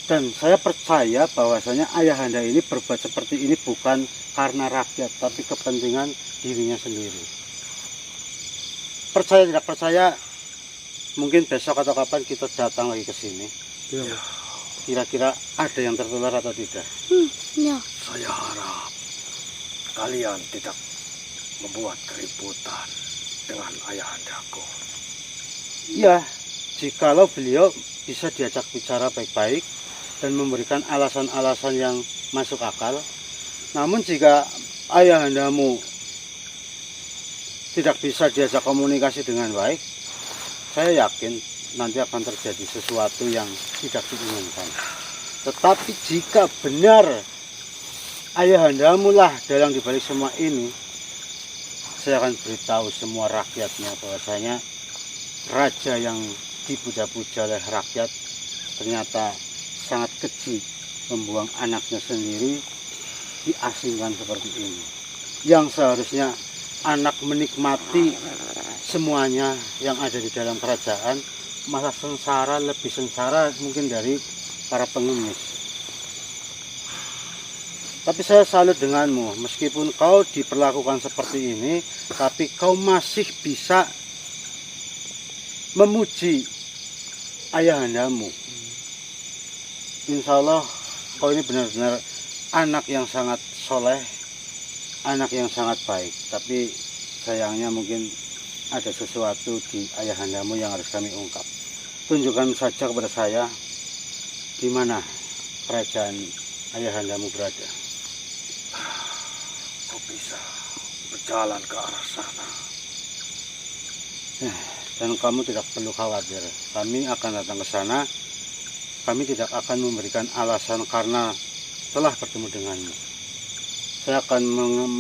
Dan saya percaya bahwasanya ayahanda ini berbuat seperti ini bukan karena rakyat, tapi kepentingan dirinya sendiri. Percaya tidak percaya, mungkin besok atau kapan kita datang lagi ke sini. Ya. Kira-kira ada yang tertular atau tidak? Ya. Saya harap kalian tidak membuat keributan dengan ayahandaku. Ya, jikalau beliau bisa diajak bicara baik-baik dan memberikan alasan-alasan yang masuk akal. Namun jika ayahandamu tidak bisa diajak komunikasi dengan baik, saya yakin nanti akan terjadi sesuatu yang tidak diinginkan. Tetapi jika benar ayahandamu lah dalang dibalik semua ini, saya akan beritahu semua rakyatnya bahwasanya raja yang dipuja-puja oleh rakyat ternyata sangat keji, membuang anaknya sendiri, diasingkan seperti ini. Yang seharusnya anak menikmati semuanya yang ada di dalam kerajaan, malah sengsara, lebih sengsara mungkin dari para pengemis. Tapi saya salut denganmu, meskipun kau diperlakukan seperti ini, tapi kau masih bisa memuji ayahandamu. Insya Allah kau ini benar-benar anak yang sangat soleh, anak yang sangat baik. Tapi sayangnya mungkin ada sesuatu di ayahandamu yang harus kami ungkap. Tunjukkan saja kepada saya di mana kerajaan ayahandamu berada. Kau bisa berjalan ke arah sana. Dan kamu tidak perlu khawatir, kami akan datang ke sana. Kami tidak akan memberikan alasan karena telah bertemu denganmu. Saya akan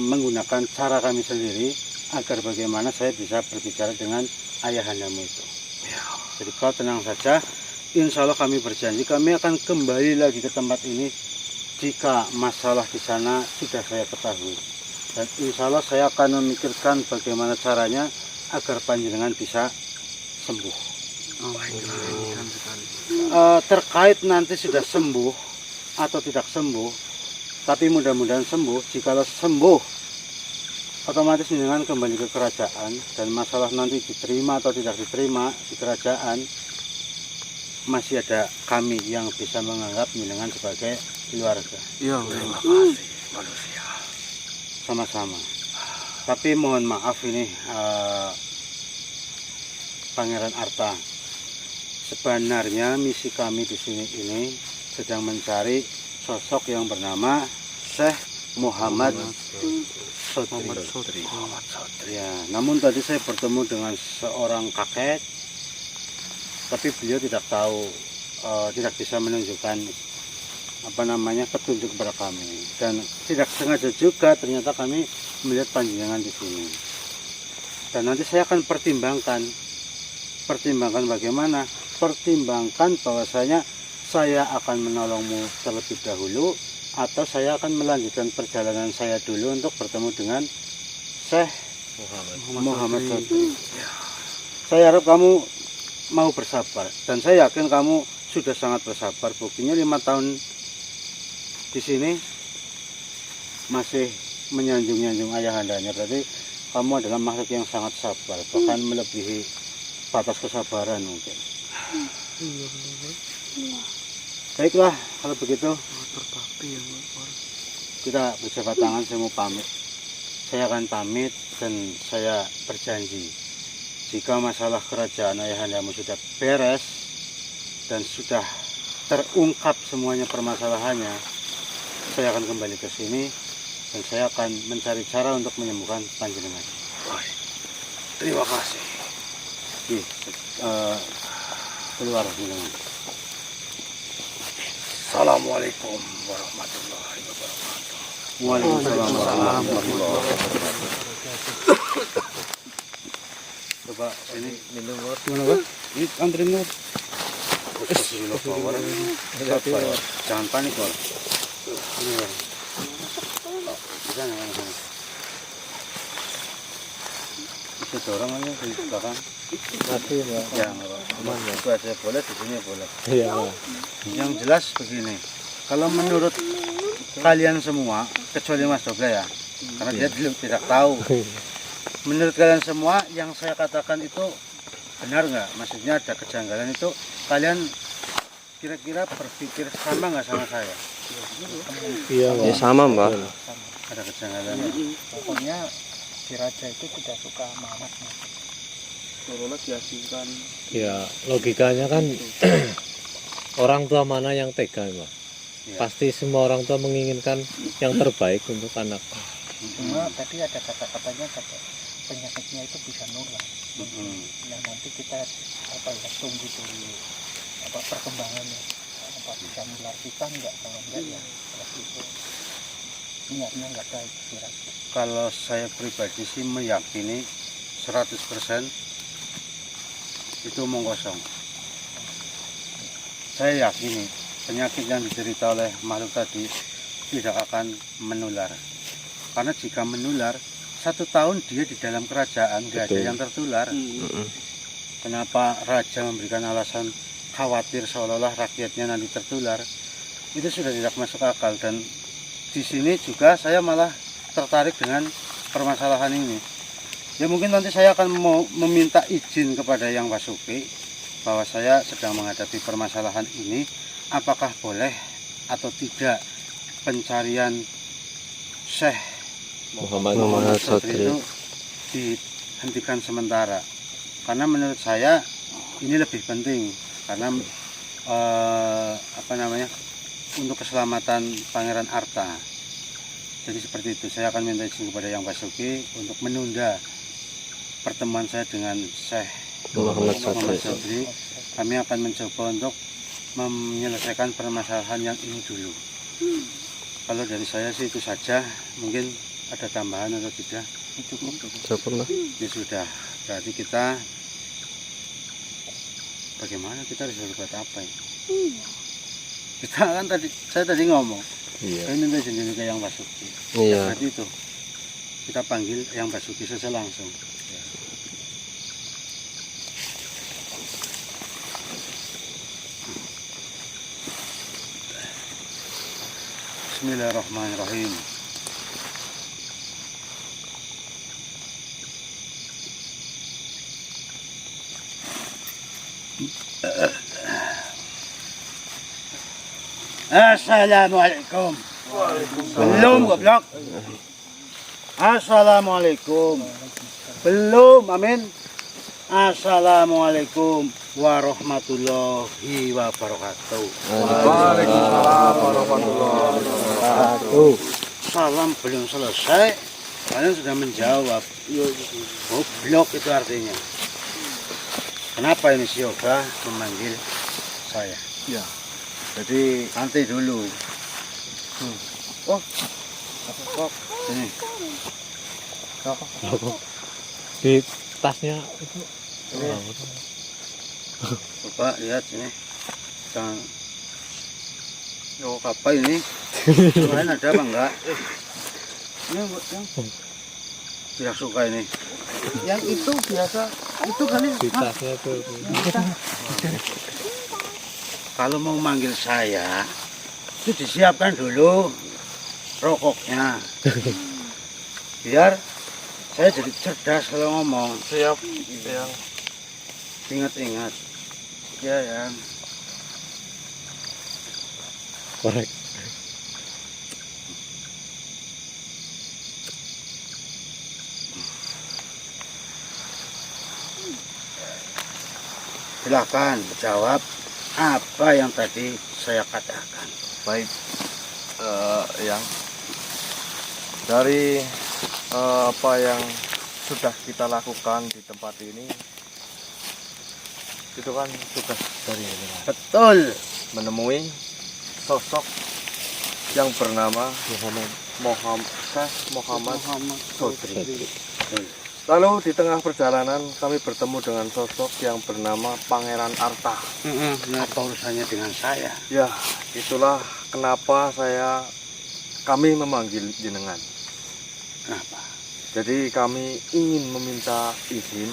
menggunakan cara kami sendiri agar bagaimana saya bisa berbicara dengan ayahandamu itu. Ya, Jadi kau tenang saja, insya Allah kami berjanji kami akan kembali lagi ke tempat ini jika masalah di sana sudah saya ketahui. Dan insya Allah saya akan memikirkan bagaimana caranya agar panjenengan bisa sembuh. Terkait nanti sudah sembuh atau tidak sembuh, tapi mudah-mudahan sembuh. Jikalau sembuh, otomatis dengan kembali ke kerajaan, dan masalah nanti diterima atau tidak diterima di kerajaan, masih ada kami yang bisa menganggap jenengan sebagai keluarga. Iya, Terima kasih manusia. Sama-sama. Tapi mohon maaf ini Pangeran Arta. Sebenarnya misi kami di sini ini sedang mencari sosok yang bernama Syekh Muhammad Sotri. Ya, namun tadi saya bertemu dengan seorang kakek, tapi beliau tidak tahu, tidak bisa menunjukkan petunjuk kepada kami, dan tidak sengaja juga ternyata kami melihat panjenengan di sini. Dan nanti saya akan pertimbangkan bagaimana, pertimbangkan bahwasanya saya akan menolongmu terlebih dahulu atau saya akan melanjutkan perjalanan saya dulu untuk bertemu dengan Syekh Muhammad Sotri. Saya harap kamu mau bersabar, dan saya yakin kamu sudah sangat bersabar. Buktinya 5 tahun di sini masih menyanjung-nyanjung ayahandanya. Berarti kamu adalah makhluk yang sangat sabar, bahkan melebihi batas kesabaran mungkin. Baiklah, kalau begitu kita berjabat tangan. Saya mau pamit. Saya akan pamit dan saya berjanji, jika masalah kerajaan ayahandamu sudah beres dan sudah terungkap semuanya permasalahannya, saya akan kembali ke sini dan saya akan mencari cara untuk menyembuhkan panjenengan. Baik. Terima kasih. Keluar jenengan. Assalamualaikum warahmatullahi wabarakatuh. Waalaikumsalam warahmatullahi wabarakatuh. Coba ini minum Lur. Gimana, Pak? Ini anterin Lur. Jangan panik, Lur. Ini, Lur. Di sana, di sana. Bisa dorong aja di belakang. Masih ya. Ya, nggak apa-apa. Itu aja boleh, di sini boleh. Iya. Yang jelas begini, kalau menurut kalian semua, kecuali Mas Doble ya, karena dia tidak tahu. Menurut kalian semua, yang saya katakan itu benar nggak? Maksudnya ada kejanggalan itu, kalian kira-kira berpikir sama nggak sama saya? Iya, Ya sama, Mbak. Ada kejanggalan. Pokoknya si raja itu tidak suka sama anaknya. Corona diasingkan. Ya, logikanya kan orang tua mana yang tega, Mbak? Ya. Pasti semua orang tua menginginkan yang terbaik untuk anak. Cuma tadi ada kata-katanya penyakitnya itu bisa nular. Nah, nanti kita tunggu dulu perkembangannya. Bisa nular kita enggak, kalau enggak ya itu niatnya enggak baik kira-kira. Kalau saya pribadi sih meyakini 100% itu omong kosong. Saya yakini penyakit yang diderita oleh makhluk tadi tidak akan menular. Karena jika menular, 1 tahun dia di dalam kerajaan nggak ada yang tertular. Kenapa raja memberikan alasan khawatir seolah-olah rakyatnya nanti tertular? Itu sudah tidak masuk akal, dan di sini juga saya malah tertarik dengan permasalahan ini. Ya mungkin nanti saya akan mau meminta izin kepada Yang Basuki bahwa saya sedang menghadapi permasalahan ini, apakah boleh atau tidak pencarian Syekh Muhammad Sotri Sotri. itu dihentikan sementara. Karena menurut saya ini lebih penting, karena untuk keselamatan Pangeran Arta. Jadi seperti itu, saya akan minta izin kepada Yang Basuki untuk menunda pertemuan saya dengan Syekh Muhammad Sotri. Kami akan mencoba untuk menyelesaikan permasalahan yang ini dulu. Kalau dari saya sih itu saja. Mungkin ada tambahan atau tidak? Cukup lah. Ya sudah, berarti kita bagaimana, kita harus berbuat apa ya? Kita kan saya tadi ngomong, saya minta izin dulu ke Yang Basuki. Iya. Berarti itu kita panggil Yang Basuki saja langsung. Bismillahirrahmanirrahim. Assalamualaikum. Belum goblok. Assalamualaikum. Belum, amin. Assalamualaikum warahmatullahi wabarakatuh. Waalaikumsalam warahmatullahi wabarakatuh. Salam belum selesai, kalian sudah menjawab. Goblok itu artinya. Kenapa ini si Yoga memanggil saya? Ya. Jadi Santai dulu. Oh, kok sini. Di tasnya itu Coba lihat sini. Jangan. Oh, apa ini? Yang lain ada apa enggak? Ini yang tidak suka ini. Yang itu biasa. Itu kali. di tasnya itu. Kalau mau manggil saya, itu disiapkan dulu rokoknya. Biar saya jadi cerdas kalau ngomong. siap yang Ingat-ingat. Ya, yang. Korek. Silakan jawab apa yang tadi saya katakan. baik yang dari apa yang sudah kita lakukan di tempat ini itu kan tugas dari Betul. menemui sosok yang bernama Muhammad Sodri. Lalu di tengah perjalanan kami bertemu dengan sosok yang bernama Pangeran Arta. Apa urusannya dengan saya? Ya, itulah kenapa kami memanggil jenengan. Kenapa? Jadi kami ingin meminta izin,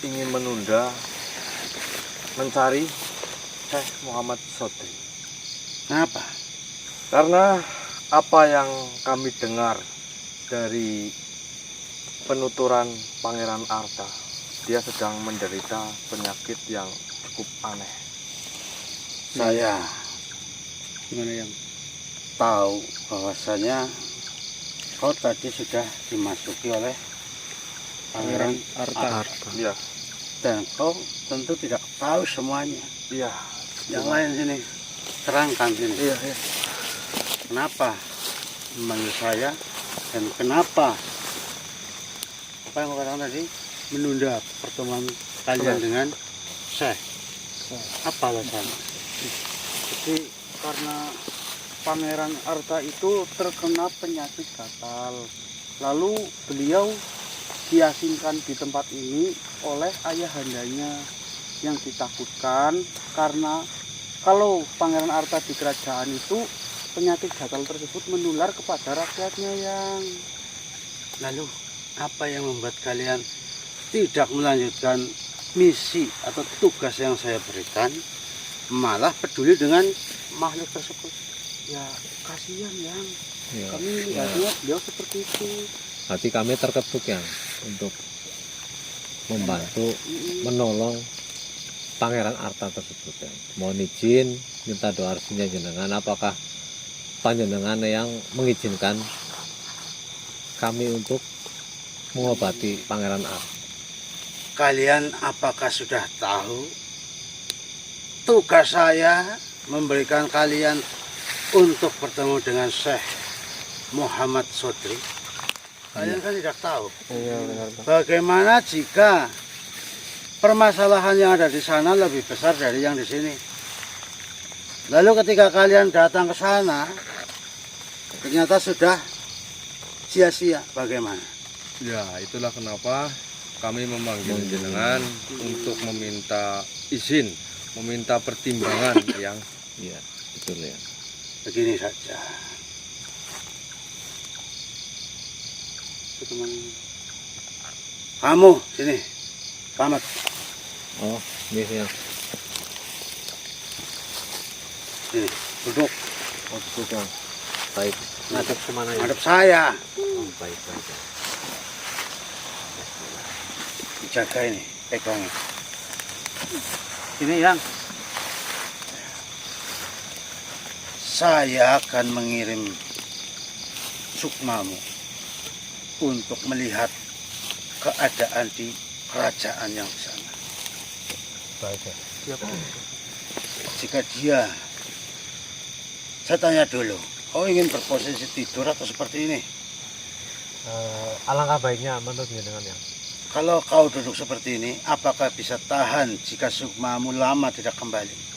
ingin menunda mencari Syekh Muhammad Sodri. Kenapa? Karena apa yang kami dengar dari penuturan Pangeran Arta, dia sedang menderita penyakit yang cukup aneh. Saya Gimana yang? tahu bahwasanya kau tadi sudah dimasuki oleh Pangeran Arta. Iya, Dan kau tentu tidak tahu semuanya. iya, Yang lain sini, terangkan sini. iya, iya. Kenapa memanggil saya dan kenapa apa yang kau katakan tadi menunda pertemuan kalian dengan Syekh? Apa alasannya? Jadi karena Pangeran Arta itu terkena penyakit gatal. Lalu beliau diasingkan di tempat ini oleh ayahandanya yang ditakutkan karena kalau Pangeran Arta di kerajaan itu penyakit gatal tersebut menular kepada rakyatnya yang. Lalu apa yang membuat kalian tidak melanjutkan misi atau tugas yang saya berikan, malah peduli dengan makhluk tersebut? Ya kasihan yang Ya, kami lihatnya beliau seperti itu. hati kami terketuk yang untuk membantu menolong Pangeran Arta tersebut ya. Mohon izin minta doa restunya jenengan, apakah panjenengan yang mengizinkan kami untuk mengobati Pangeran Arta? Kalian apakah sudah tahu tugas saya memberikan kalian untuk bertemu dengan Syekh Muhammad Sodri? Kalian kan tidak tahu. Iya, benar. Bagaimana jika permasalahan yang ada di sana lebih besar dari yang di sini? Lalu ketika kalian datang ke sana, ternyata sudah sia-sia. Bagaimana? Ya, itulah kenapa kami memanggil jenengan untuk meminta izin, meminta pertimbangan yang Iya, betul ya. Begini saja. Kamu sini, Pamat. Oh, ini yang Sini, duduk. oh, betul yang baik. Ngadep kemana ya? Hadap saya. Oh, baik, baik. Jaga ini, pegangnya. Ini yang saya akan mengirim sukmamu untuk melihat keadaan di kerajaan yang sana. Baik ya. Jika dia, saya tanya dulu, kau ingin berposisi tidur atau seperti ini? Alangkah baiknya menurut jenengan yang. Kalau kau duduk seperti ini, apakah bisa tahan jika sukmamu lama tidak kembali?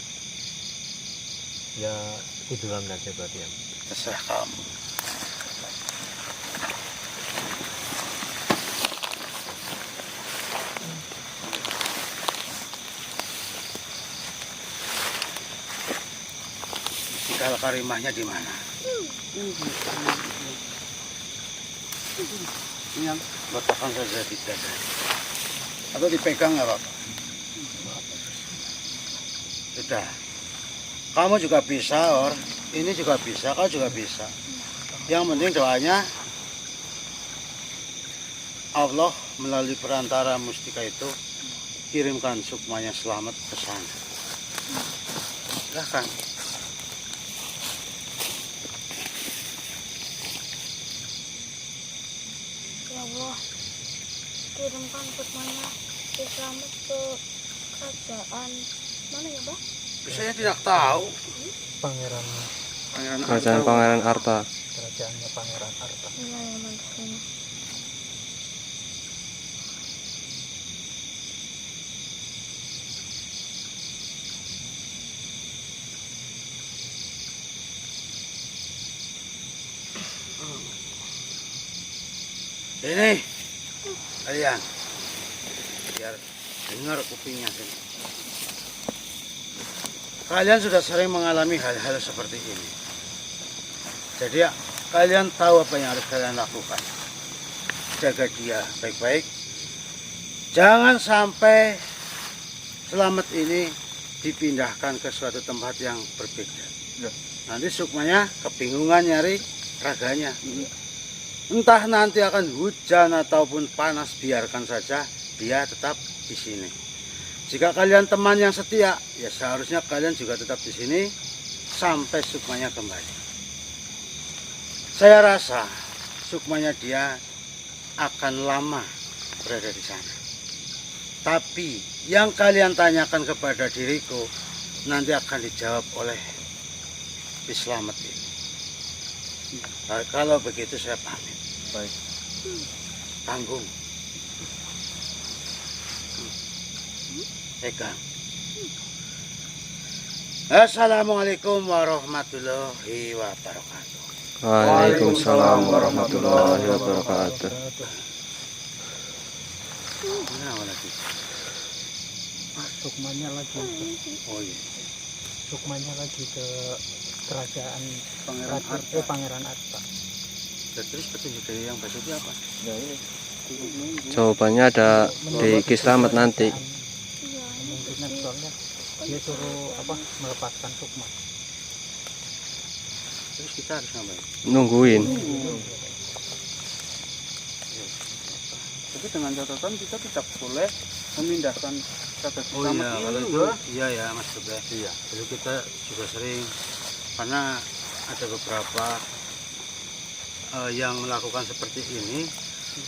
Ya tiduran aja berarti yang. Terserah kamu. Cikal karimahnya di mana? Yang Letakkan saja di dada. Atau dipegang nggak apa-apa. Sudah. Kamu juga bisa, Or. Ini juga bisa, kau juga bisa. Yang penting doanya Allah melalui perantara mustika itu kirimkan sukmanya selamat ke sana. Silahkan. Ya Allah, kirimkan sukmanya selamat ke kerajaan mana ya, Bang? Saya tidak tahu. Pangeran Kerajaan Pangeran Arta. kerajaannya Pangeran Arta. Bismillahirrahmanirrahim. Ini kalian biar dengar kupingnya sini. Kalian sudah sering mengalami hal-hal seperti ini. Jadi ya, kalian tahu apa yang harus kalian lakukan. Jaga dia baik-baik. Jangan sampai selamat ini dipindahkan ke suatu tempat yang berbeda. Ya. Nanti sukmanya kebingungan nyari raganya. Entah nanti akan hujan ataupun panas, biarkan saja dia tetap di sini. Jika kalian teman yang setia, ya seharusnya kalian juga tetap di sini sampai sukmanya kembali. Saya rasa sukmanya dia akan lama berada di sana. Tapi yang kalian tanyakan kepada diriku nanti akan dijawab oleh Islamet ini. Nah, kalau begitu saya pamit. baik. Tanggung. Pegang. Assalamualaikum warahmatullahi wabarakatuh. Waalaikumsalam warahmatullahi wabarakatuh. Mana lagi? Sukmanya lagi. Oh iya. Sukmanya lagi ke kerajaan Pangeran Arta. Pangeran Arta. Terus petunjuk dari yang Basuki apa? Jawabannya ada di Kislamet nanti. Iya, ini Kemungkinan soalnya dia suruh melepaskan sukma. Terus kita harus ngapain? Nungguin. Tapi dengan catatan kita tidak boleh memindahkan raga Oh selamat iya, ini kalau dulu. itu iya ya Mas Tugah. Iya. Dulu kita juga sering karena ada beberapa yang melakukan seperti ini,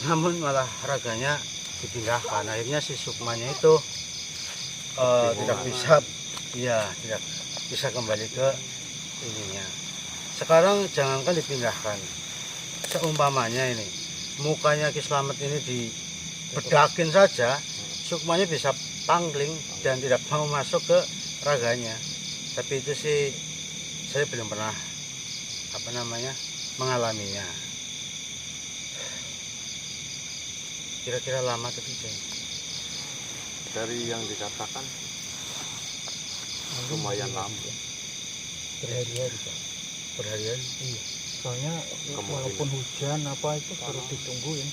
namun malah raganya dipindahkan. Akhirnya si sukmanya itu tidak bisa kembali ke ininya. Sekarang jangankan dipindahkan, seumpamanya ini mukanya Ki Slamet ini dibedakin saja, sukmanya bisa pangling dan tidak mau masuk ke raganya. Tapi itu sih saya belum pernah mengalaminya. Kira-kira lama atau tidak? Dari yang dikatakan lumayan lama. Berhari-hari Pak. Berhari-hari. Iya. Soalnya walaupun hujan itu harus ditungguin.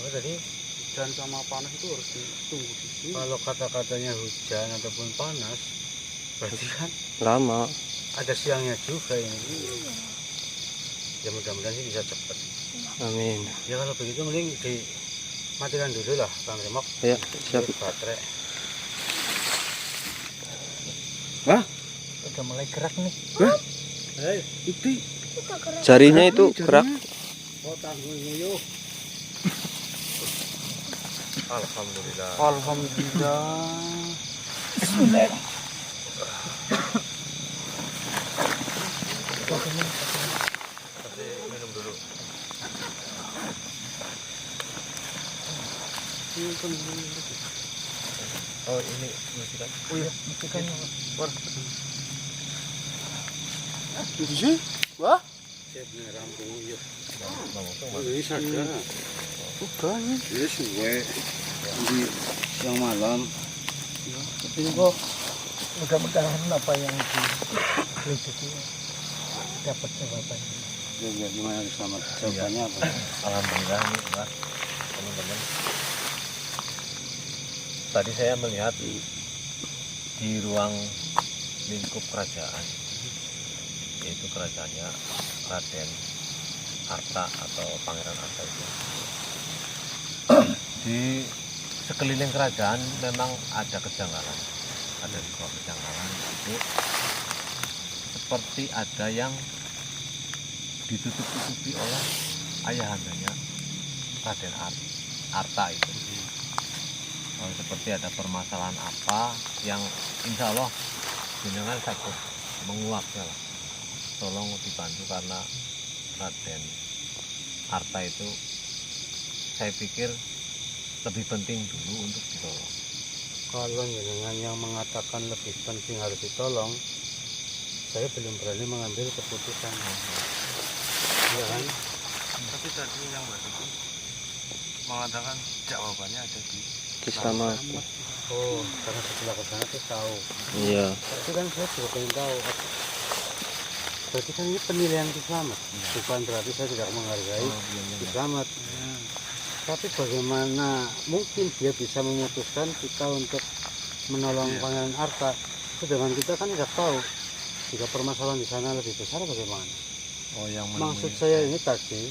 Apa tadi? Hujan sama panas itu harus ditunggu di sini. Kalau kata-katanya hujan ataupun panas, berarti kan Lama. ada siangnya juga ini. Ya mudah-mudahan sih bisa cepat. Amin. Ya kalau begitu mending dimatikan dulu lah Bang Remok. Ya, siap. Baterai. Wah, udah mulai gerak nih. Itu Kita gerak. Jarinya itu gerak. Oh, tanggung nguyuh. Alhamdulillah. Alhamdulillah. Minum dulu. Oh ini musikan. Oh iya musikan. Itu sih? Wah, Saya bener rampung nguyuh. Bang, Ini sadar. bukan. Ini suwe. Di siang malam. Tapi kok Mudah-mudahan apa yang diteliti dapat jawabannya. Ya, gimana selamat jawabannya apa? Alhamdulillah nih Pak, teman-teman. Tadi saya melihat di ruang lingkup kerajaan, yaitu kerajaannya Raden Arta atau Pangeran Arta itu. Di sekeliling kerajaan memang ada kejanggalan, ada sebuah kejanggalan itu seperti ada yang ditutup-tutupi oleh ayahandanya Raden Arta itu. Seperti ada permasalahan apa yang insya Allah jenengan sakit menguaknya lah. Tolong dibantu karena Raden Arta itu saya pikir lebih penting dulu untuk ditolong. Kalau jenengan yang mengatakan lebih penting harus ditolong, saya belum berani mengambil keputusan. Ya kan? Tapi tadi yang Mbak Tuti mengatakan jawabannya ada di sama. Oh, karena setelah ke sana saya tahu. Iya. Tapi kan saya juga pengen tahu. Berarti kan ini penilaian Ki Slamet. Bukan berarti saya tidak menghargai Ki Slamet. Tapi bagaimana mungkin dia bisa memutuskan kita untuk menolong Pangeran Arta, sedangkan kita kan tidak tahu jika permasalahan di sana lebih besar bagaimana. Oh yang Maksud saya ini tadi,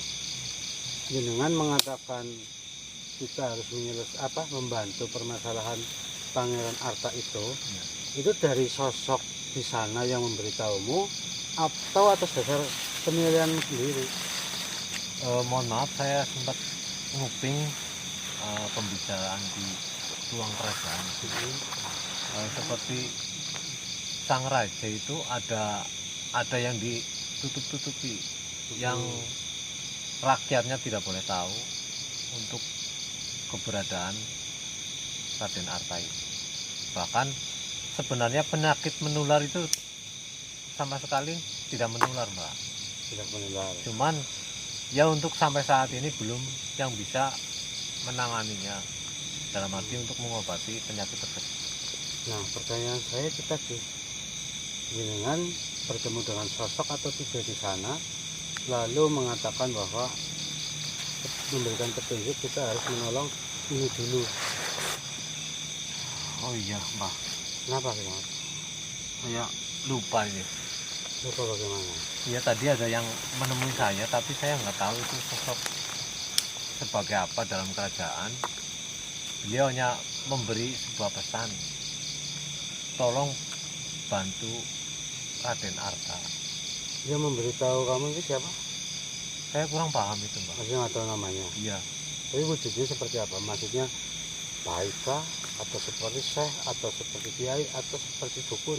jenengan mengatakan kita harus membantu permasalahan Pangeran Arta itu dari sosok di sana yang memberitahumu atau atas dasar penilaianmu sendiri? Mohon maaf saya sempat nguping pembicaraan di ruang kerajaan itu. Seperti sang raja itu ada yang ditutup-tutupi, yang rakyatnya tidak boleh tahu untuk keberadaan Raden Arta itu. Bahkan sebenarnya penyakit menular itu sama sekali tidak menular, Mbak. Tidak menular. Cuman ya untuk sampai saat ini belum yang bisa menanganinya, dalam arti untuk mengobati penyakit tersebut. Nah, pertanyaan saya itu tadi, jenengan bertemu dengan sosok atau tiga di sana, lalu mengatakan bahwa memberikan petunjuk kita harus menolong ini dulu. Oh iya, Mbak. Kenapa Mas? Saya lupa ini. Lupa bagaimana? Iya tadi ada yang menemui saya, tapi saya nggak tahu itu sosok sebagai apa dalam kerajaan. Beliau hanya memberi sebuah pesan, tolong bantu Raden Arta. Dia memberitahu kamu itu siapa? Saya kurang paham itu, Mbak. Masih nggak tahu namanya. Iya, Tapi wujudnya seperti apa? Maksudnya baikkah atau seperti syekh atau seperti kiai atau seperti dukun?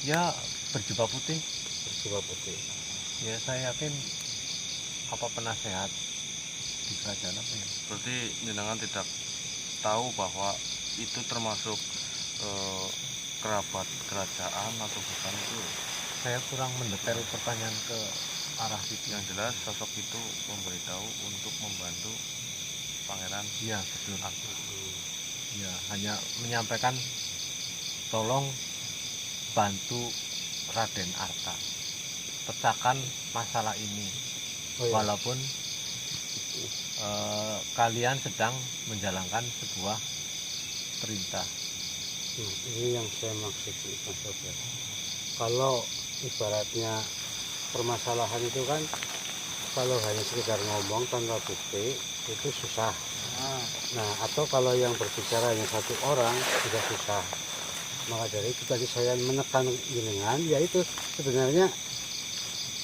ya berjubah putih. Berjiwa putih. Ya saya yakin apa penasehat di kerajaan apa ya? Berarti jenengan tidak tahu bahwa itu termasuk kerabat kerajaan atau bukan itu. Saya kurang mendetail pertanyaan ke arah situ. Yang jelas sosok itu memberitahu untuk membantu Pangeran Iya betul. Arta. Ya hanya menyampaikan tolong bantu Raden Arta, pecahkan masalah ini. Oh, iya. Walaupun kalian sedang menjalankan sebuah perintah. Nah, ini yang saya maksud Mas Sofian. Kalau ibaratnya permasalahan itu kan kalau hanya sekedar ngomong tanpa bukti itu susah. Nah, atau kalau yang berbicara hanya satu orang juga susah. Maka dari itu tadi saya menekan jenengan, yaitu sebenarnya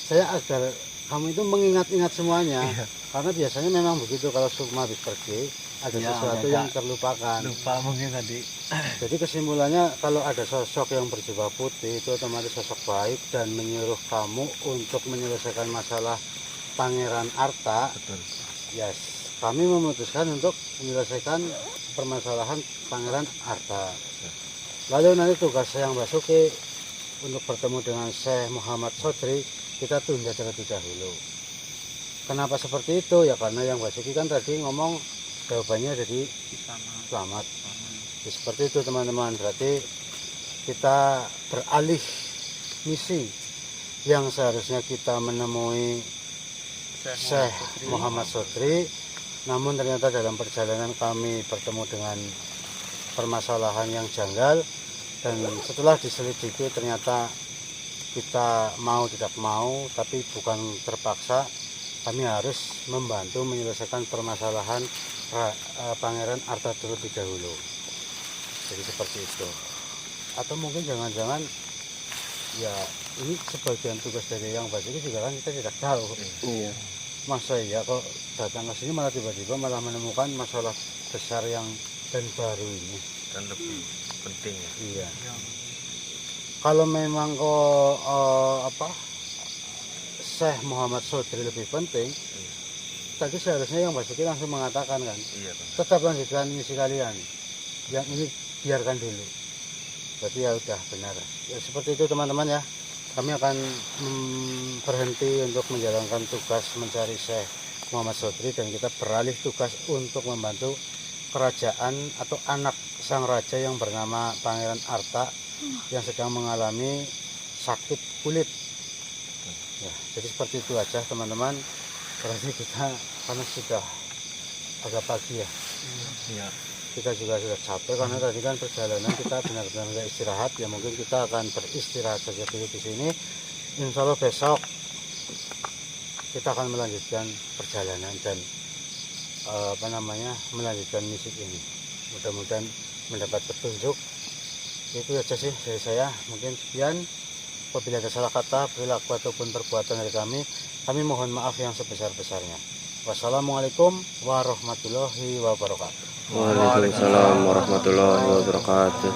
saya agar kamu itu mengingat-ingat semuanya. Iya. Karena biasanya memang begitu, kalau Sukma habis pergi ada Iya, sesuatu ada. yang terlupakan. Lupa mungkin tadi. Jadi kesimpulannya, kalau ada sosok yang berjubah putih itu otomatis sosok baik dan menyuruh kamu untuk menyelesaikan masalah Pangeran Arta. Betul. Yes, kami memutuskan untuk menyelesaikan permasalahan Pangeran Arta. Lalu nanti tugas yang Basuki untuk bertemu dengan Syekh Muhammad Sodri kita tunda terlebih dahulu. Kenapa seperti itu? Ya karena yang Basuki kan tadi ngomong jawabannya jadi selamat. Jadi seperti itu teman-teman, berarti kita beralih misi. Yang seharusnya kita menemui Syekh Muhammad Sodri, namun ternyata dalam perjalanan kami bertemu dengan permasalahan yang janggal, dan setelah diselidiki ternyata kita mau tidak mau, tapi bukan terpaksa, kami harus membantu menyelesaikan permasalahan Pangeran Arta terlebih dahulu. Jadi seperti itu. Atau mungkin jangan-jangan ya ini sebagian tugas dari yang Basuki juga kan kita tidak tahu. Iya. Masa ya kok datang ke sini malah tiba-tiba malah menemukan masalah besar yang dan baru ini. Dan lebih penting ya. Iya. Kalau memang kok Syekh Muhammad Sodri lebih penting, tadi seharusnya yang Basuki langsung mengatakan kan, Iya Bang. tetap lanjutkan misi kalian, yang ini biarkan dulu. Berarti ya udah benar. Ya, seperti itu teman-teman ya. Kami akan berhenti untuk menjalankan tugas mencari Syekh Muhammad Sodri, dan kita beralih tugas untuk membantu kerajaan atau anak sang raja yang bernama Pangeran Arta yang sedang mengalami sakit kulit. Ya, jadi seperti itu aja teman-teman. Berarti kita karena sudah agak pagi ya. Iya. Kita juga sudah capek karena tadi kan perjalanan kita benar-benar nggak istirahat. Ya mungkin kita akan beristirahat saja dulu di sini. Insya Allah besok kita akan melanjutkan perjalanan dan melanjutkan misi ini. Mudah-mudahan mendapat petunjuk. Itu aja sih dari saya. Mungkin sekian. Apabila ada salah kata, perilaku ataupun perbuatan dari kami mohon maaf yang sebesar-besarnya. Wassalamualaikum warahmatullahi wabarakatuh. Waalaikumsalam warahmatullahi wabarakatuh.